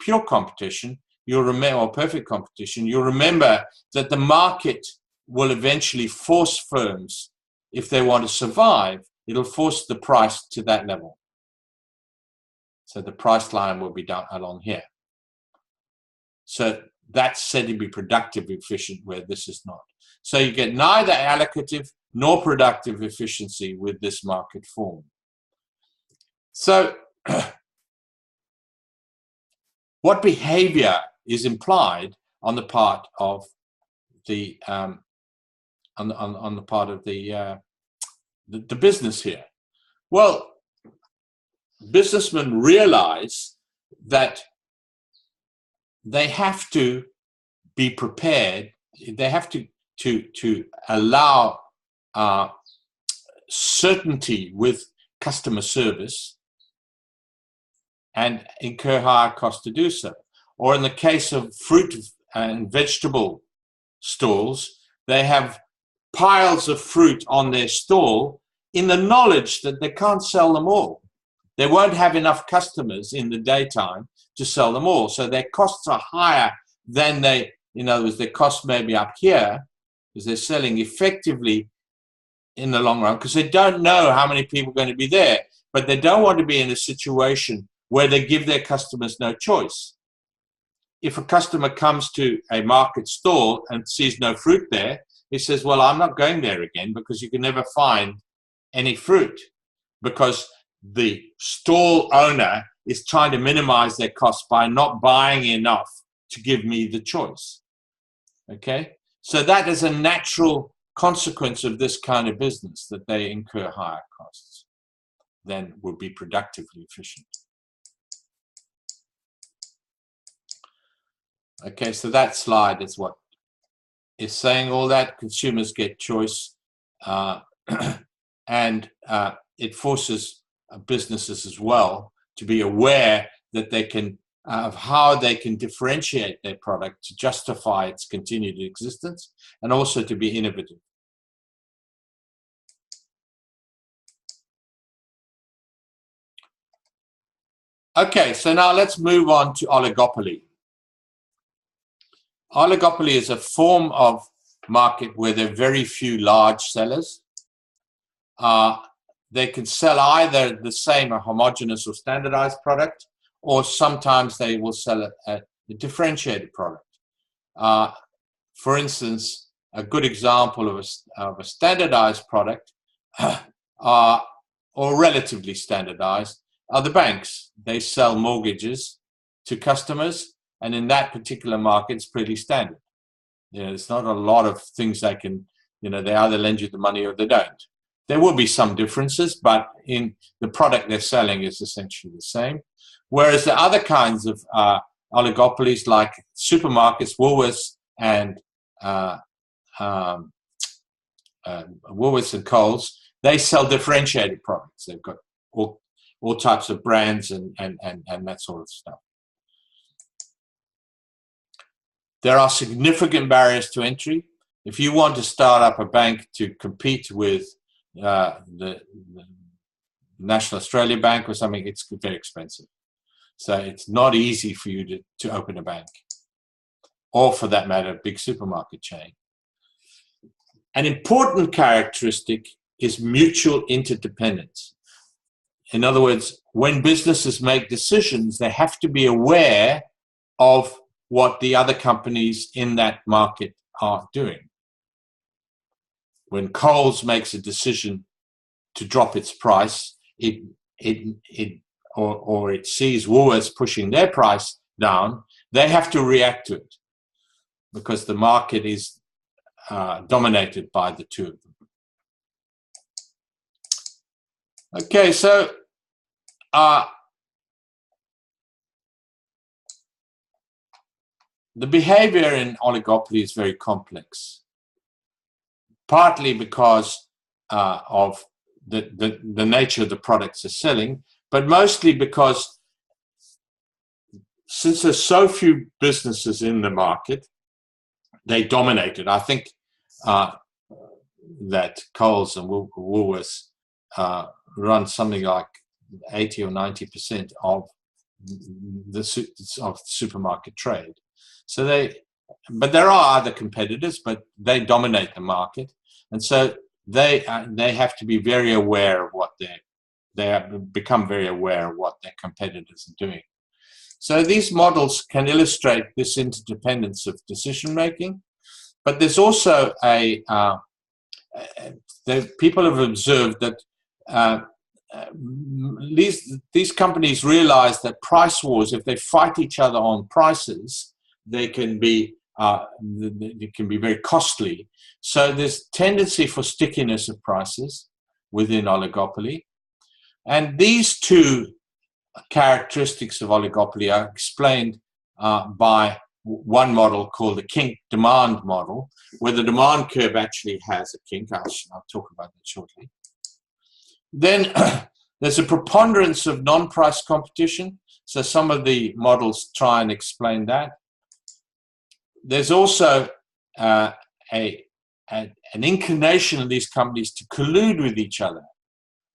pure competition. You'll remember, or perfect competition, you'll remember that the market will eventually force firms, if they want to survive, it'll force the price to that level. So the price line will be down along here. So that's said to be productive efficient, where this is not. So you get neither allocative nor productive efficiency with this market form. So what behavior is implied on the part of the on the part of the business here? Well, businessmen realize that they have to be prepared. They have to allow certainty with customer service and incur higher costs to do so. Or in the case of fruit and vegetable stalls, they have piles of fruit on their stall in the knowledge that they can't sell them all. They won't have enough customers in the daytime to sell them all. So their costs are higher than they, in other words, their cost may be up here because they're selling effectively in the long run because they don't know how many people are going to be there. But they don't want to be in a situation where they give their customers no choice. If a customer comes to a market stall and sees no fruit there, he says, well, I'm not going there again because you can never find any fruit because the stall owner is trying to minimize their costs by not buying enough to give me the choice. Okay? So that is a natural consequence of this kind of business, that they incur higher costs than would be productively efficient. Okay, so that slide is what is saying all that. Consumers get choice, and it forces businesses as well to be aware that they can, of how they can differentiate their product to justify its continued existence, and also to be innovative. Okay, so now let's move on to oligopoly. Oligopoly is a form of market where there are very few large sellers. They can sell either the same, a homogeneous or standardized product, or sometimes they will sell a differentiated product. For instance, a good example of a standardized product, or relatively standardized, are the banks. They sell mortgages to customers, and in that particular market, it's pretty standard. You know, it's not a lot of things they can, you know, they either lend you the money or they don't. There will be some differences, but in the product they're selling is essentially the same. Whereas the other kinds of oligopolies like supermarkets, Woolworths and Woolworths and Coles, they sell differentiated products. They've got all types of brands and that sort of stuff. There are significant barriers to entry. If you want to start up a bank to compete with the National Australia Bank or something, it's very expensive. So it's not easy for you to open a bank, or for that matter, a big supermarket chain. An important characteristic is mutual interdependence. In other words, when businesses make decisions, they have to be aware of what the other companies in that market are doing. When Coles makes a decision to drop its price, or it sees Woolworths pushing their price down, they have to react to it because the market is dominated by the two of them. Okay, so the behavior in oligopoly is very complex, partly because of the nature of the products they're selling, but mostly because since there's so few businesses in the market, they dominate it. I think that Coles and Woolworths run something like 80 or 90% of the supermarket trade. So but there are other competitors, but they dominate the market, and so they have to be very aware of what they have become very aware of what their competitors are doing. So these models can illustrate this interdependence of decision making, but there's also people have observed that these companies realize that price wars, if they fight each other on prices, they can be very costly. So there's tendency for stickiness of prices within oligopoly. And these two characteristics of oligopoly are explained by one model called the kink demand model, where the demand curve actually has a kink. I'll talk about that shortly. Then there's a preponderance of non-price competition. So some of the models try and explain that. There's also an inclination of these companies to collude with each other.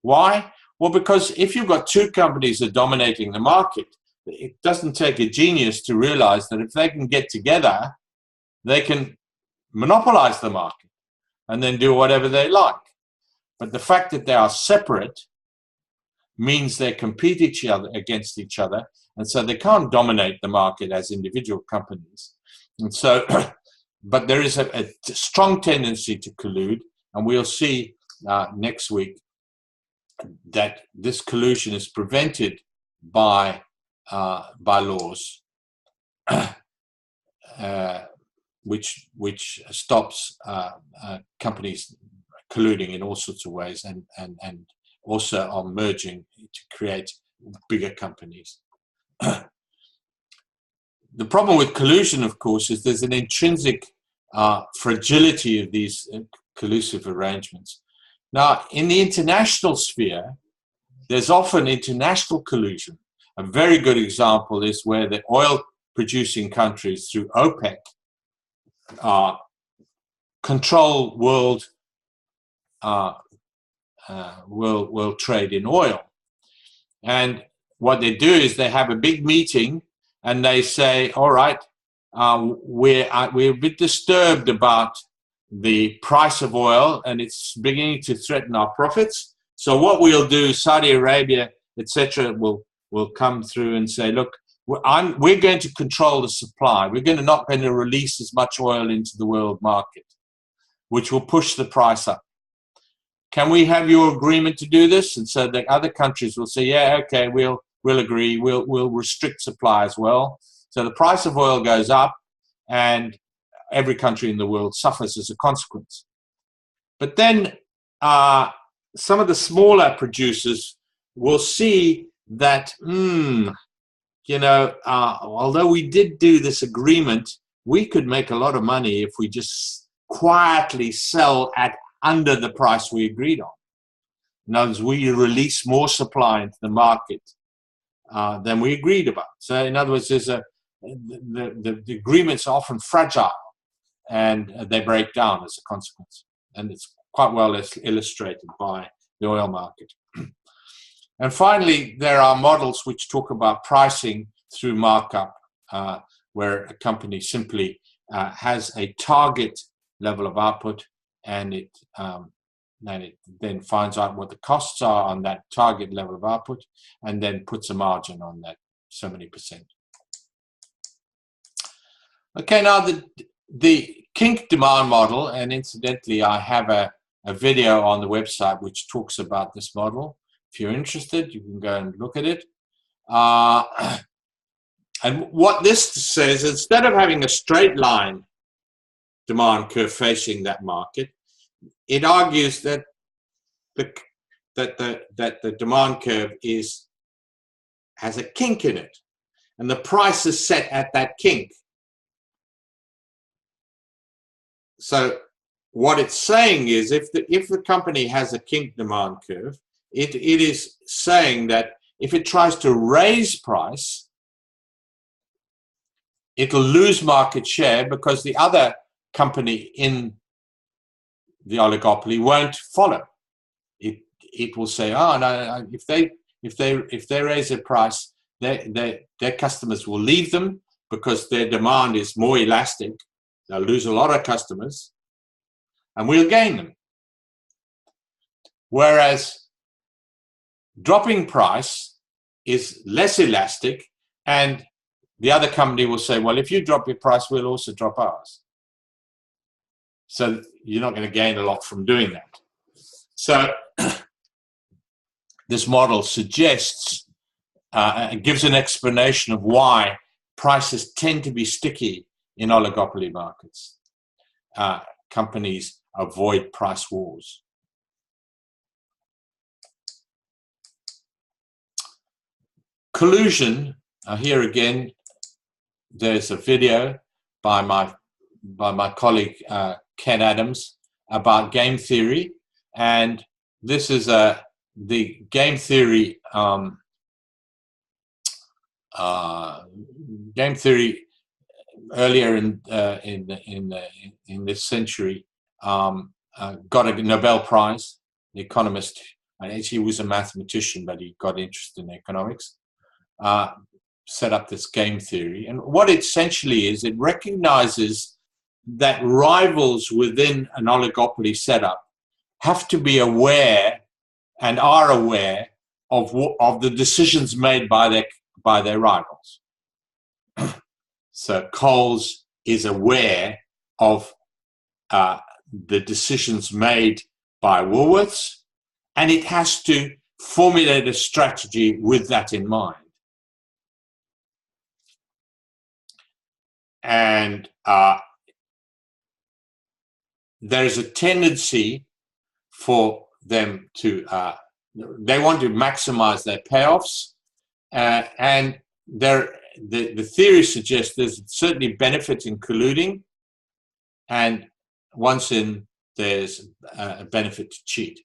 Why? Well, because if you've got two companies that are dominating the market, it doesn't take a genius to realize that if they can get together, they can monopolize the market and then do whatever they like. But the fact that they are separate means they compete against each other, and so they can't dominate the market as individual companies. And so, but there is a strong tendency to collude, and we'll see next week that this collusion is prevented by laws, which stops companies colluding in all sorts of ways, and also are merging to create bigger companies. The problem with collusion, of course, is there's an intrinsic fragility of these collusive arrangements. Now, in the international sphere, there's often international collusion. A very good example is where the oil-producing countries, through OPEC, control world trade in oil. And what they do is they have a big meeting and they say, all right, we're a bit disturbed about the price of oil and it's beginning to threaten our profits. So what we'll do, Saudi Arabia, etc., will come through and say, look, we're going to control the supply. We're not going to release as much oil into the world market, which will push the price up. Can we have your agreement to do this? And so the other countries will say, yeah, okay, we'll agree. We'll restrict supply as well. So the price of oil goes up and every country in the world suffers as a consequence. But then some of the smaller producers will see that, although we did do this agreement, we could make a lot of money if we just quietly sell at under the price we agreed on. In other words, we release more supply into the market than we agreed about. So in other words, there's the agreements are often fragile and they break down as a consequence. And it's quite well illustrated by the oil market. And finally, there are models which talk about pricing through markup, where a company simply has a target level of output and it then finds out what the costs are on that target level of output and then puts a margin on that, so many percent. Okay, now the kink demand model, and incidentally, I have a video on the website which talks about this model. If you're interested, you can go and look at it. And what this says, instead of having a straight line demand curve facing that market, it argues that the demand curve has a kink in it, and the price is set at that kink. So what it's saying is, if the company has a kink demand curve, it is saying that if it tries to raise price, it'll lose market share because the other company in the oligopoly won't follow. It will say, oh no, if they raise their price, their customers will leave them because their demand is more elastic. They'll lose a lot of customers, and we'll gain them. Whereas dropping price is less elastic, and the other company will say, well, if you drop your price, we'll also drop ours. So you're not going to gain a lot from doing that. So this model suggests, gives an explanation of why prices tend to be sticky in oligopoly markets. Companies avoid price wars. Collusion, here again, there's a video by my colleague Ken Adams about game theory, and this is a the game theory earlier in this century got a Nobel Prize. The economist, and he was a mathematician, but he got interested in economics. Set up this game theory, and what it essentially is, it recognizes that rivals within an oligopoly setup have to be aware and are aware of the decisions made by their rivals. So Coles is aware of the decisions made by Woolworths, and it has to formulate a strategy with that in mind. And there's a tendency for them to, they want to maximize their payoffs, and the theory suggests there's certainly benefit in colluding, and once in, there's a benefit to cheat.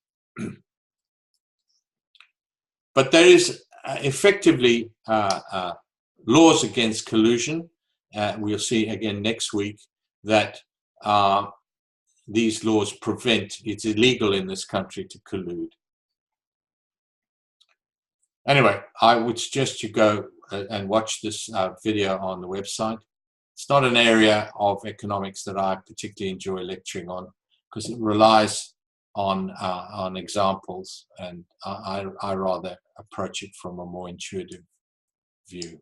But there is effectively laws against collusion. We'll see again next week that these laws prevent, it's illegal in this country to collude. Anyway, I would suggest you go and watch this video on the website. It's not an area of economics that I particularly enjoy lecturing on, because it relies on examples, and I rather approach it from a more intuitive view.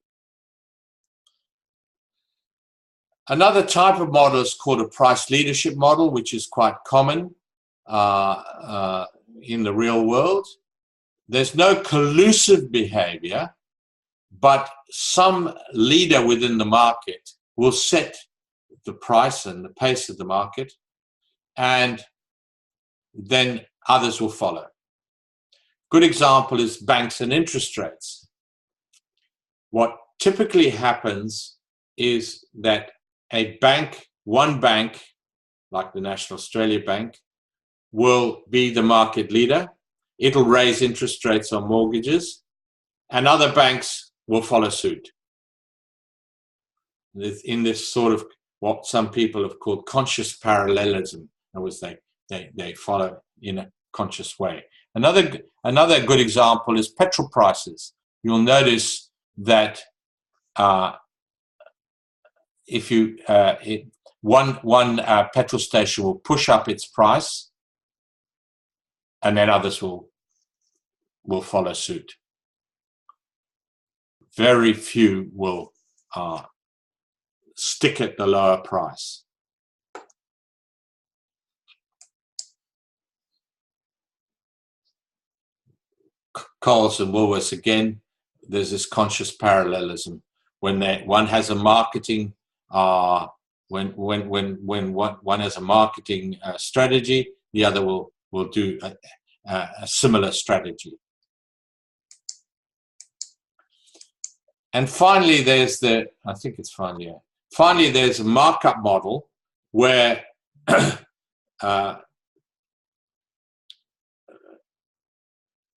Another type of model is called a price leadership model, which is quite common in the real world. There's no collusive behavior, but some leader within the market will set the price and the pace of the market, and then others will follow. Good example is banks and interest rates. What typically happens is that one bank, like the National Australia Bank, will be the market leader. It'll raise interest rates on mortgages, and other banks will follow suit. In this sort of what some people have called conscious parallelism. In other words, they follow in a conscious way. Another good example is petrol prices. You'll notice that if you one petrol station will push up its price, and then others will follow suit. Very few will stick at the lower price. Coles and Woolworths, again, there's this conscious parallelism. When one has a marketing when one has a marketing strategy, the other will do a similar strategy. And finally, there's finally there's a markup model where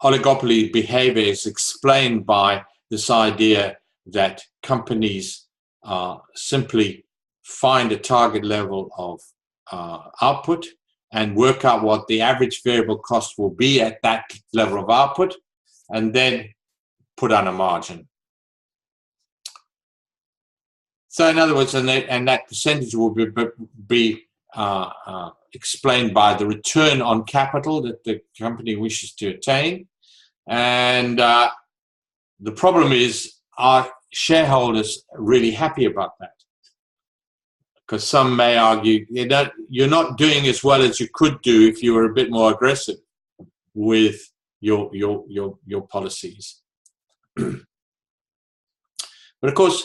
oligopoly behavior is explained by this idea that companies simply find a target level of output and work out what the average variable cost will be at that level of output, and then put on a margin. So in other words, and that percentage will be explained by the return on capital that the company wishes to attain. And the problem is, are shareholders really happy about that? Because some may argue you're not doing as well as you could do if you were a bit more aggressive with your policies. But of course,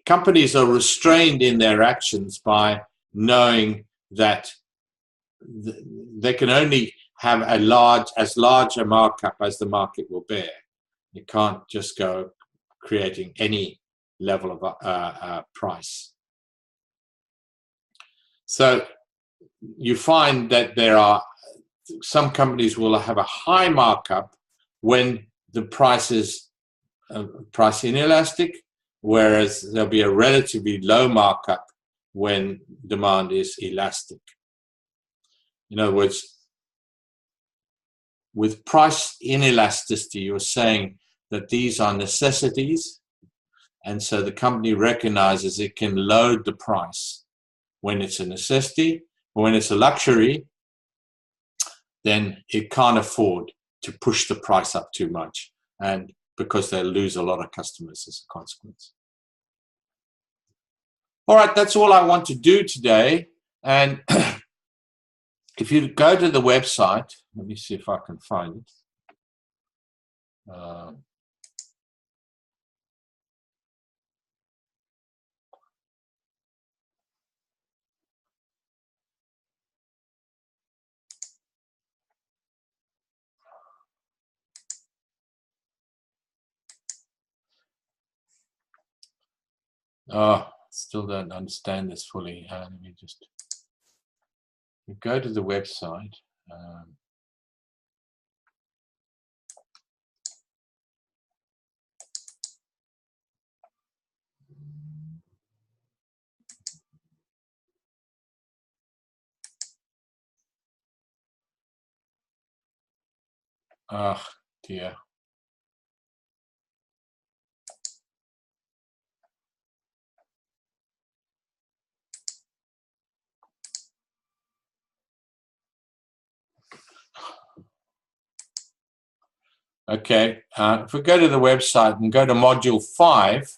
companies are restrained in their actions by knowing that they can only have as large a markup as the market will bear. You can't just go creating any level of price. So you find that there are some companies will have a high markup when the price is price inelastic, whereas there'll be a relatively low markup when demand is elastic. In other words, with price inelasticity, you're saying that these are necessities, and so the company recognizes it can load the price when it's a necessity, or when it's a luxury, then it can't afford to push the price up too much, and because they'll lose a lot of customers as a consequence. All right, that's all I want to do today. And if you go to the website, let me see if I can find it. Still don't understand this fully. Let me just go to the website. Oh dear. Okay, if we go to the website and go to module 5,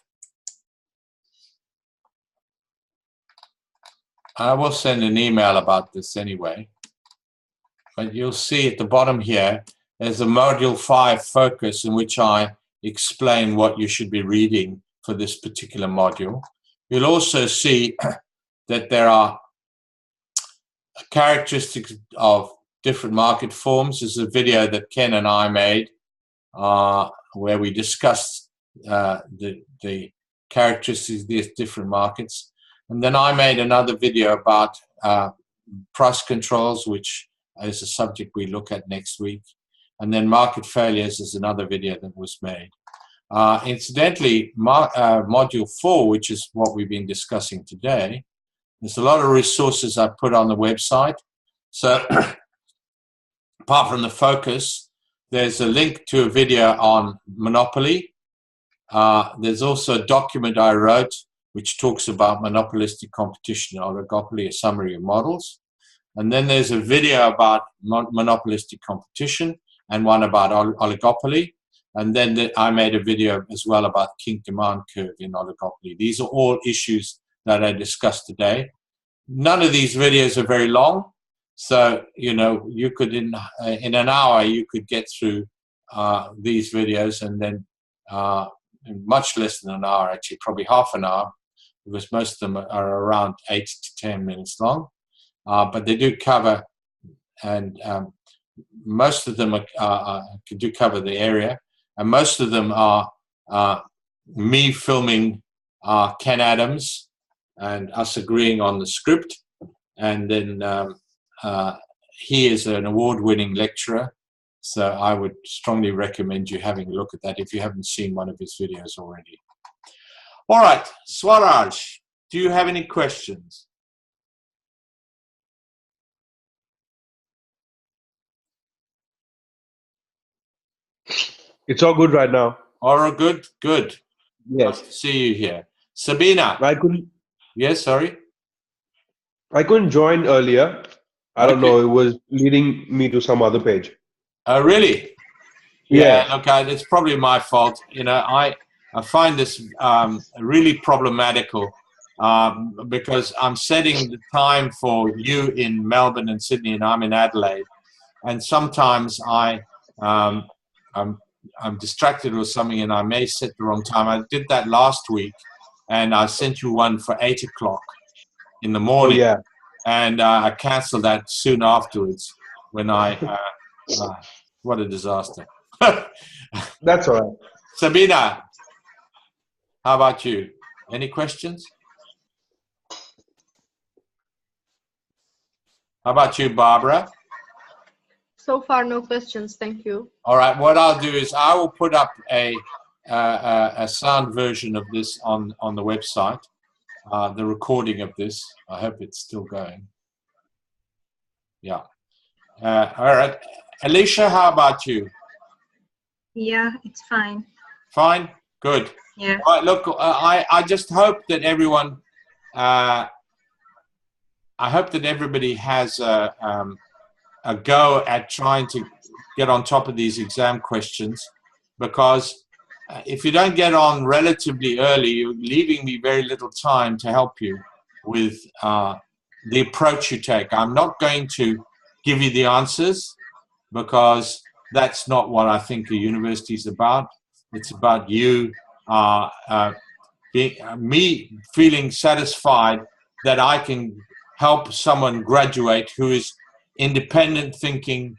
I will send an email about this anyway, but you'll see at the bottom here, there's a module 5 focus in which I explain what you should be reading for this particular module. You'll also see that there are characteristics of different market forms. There's a video that Ken and I made where we discussed the characteristics of these different markets. And then I made another video about price controls, which is a subject we look at next week. And then market failures is another video that was made. Incidentally, module 4, which is what we've been discussing today, there's a lot of resources I put on the website. So apart from the focus, there's a link to a video on monopoly. There's also a document I wrote which talks about monopolistic competition, oligopoly, a summary of models. And then there's a video about monopolistic competition and one about oligopoly. And then I made a video as well about kink demand curve in oligopoly. These are all issues that I discussed today. None of these videos are very long. So, you know, you could, in an hour, you could get through these videos, and then in much less than an hour, actually, probably half an hour, because most of them are around 8 to 10 minutes long. But they do cover, and most of them do cover the area, and most of them are me filming Ken Adams and us agreeing on the script, and then he is an award-winning lecturer, so I would strongly recommend you having a look at that if you haven't seen one of his videos already. All right, Swaraj, do you have any questions? It's all good right now. All right, good, good. Yes. Nice to see you here. Sabina. I couldn't join earlier. I don't know. It was leading me to some other page. Oh, really? Yes. Yeah, okay, it's probably my fault. You know, I find this really problematical because I'm setting the time for you in Melbourne and Sydney, and I'm in Adelaide. And sometimes I'm distracted with something and I may set the wrong time. I did that last week, and I sent you one for 8 o'clock in the morning. Oh, yeah. And I canceled that soon afterwards when what a disaster. That's all right. Sabina, how about you? Any questions? How about you, Barbara? So far, no questions. Thank you. All right. What I'll do is I will put up a sound version of this on the website. The recording of this. I hope it's still going. Yeah. All right. Alicia, how about you? Yeah, it's fine. Fine. Good. Yeah. All right, look, I just hope that everyone. I hope that everybody has a go at trying to get on top of these exam questions, because if you don't get on relatively early, you're leaving me very little time to help you with the approach you take. I'm not going to give you the answers, because that's not what I think a university is about. It's about you, me feeling satisfied that I can help someone graduate who is independent thinking.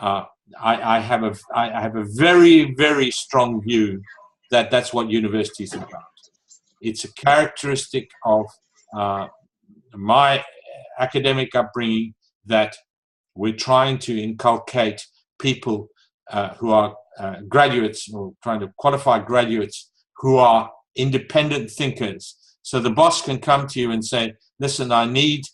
I have a very, very strong view that that's what university is about. It's a characteristic of my academic upbringing that we're trying to inculcate people who are graduates, or trying to qualify graduates who are independent thinkers. So the boss can come to you and say, listen, I need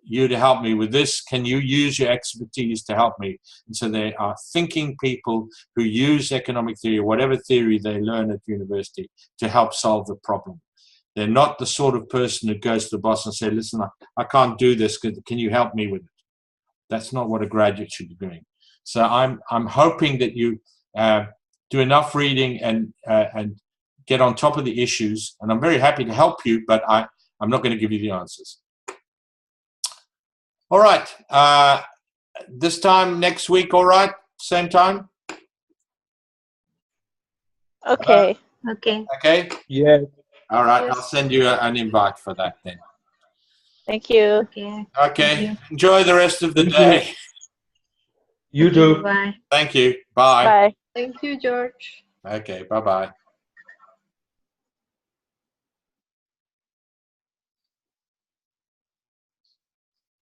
you to help me with this. Can you use your expertise to help me? And so they are thinking people who use economic theory, or whatever theory they learn at university, to help solve the problem. They're not the sort of person who goes to the boss and say, listen, I can't do this. Can you help me with it? That's not what a graduate should be doing. So I'm hoping that you do enough reading and get on top of the issues. And I'm very happy to help you, but I'm not going to give you the answers. All right. This time next week, all right? Same time? Okay. Okay. Okay? Yeah. All right. Yes. I'll send you an invite for that then. Thank you. Okay. Okay. Thank you. Enjoy the rest of the Thank day. You Okay, too. bye. Thank you. Bye. Bye. Thank you, George. Okay. Bye-bye.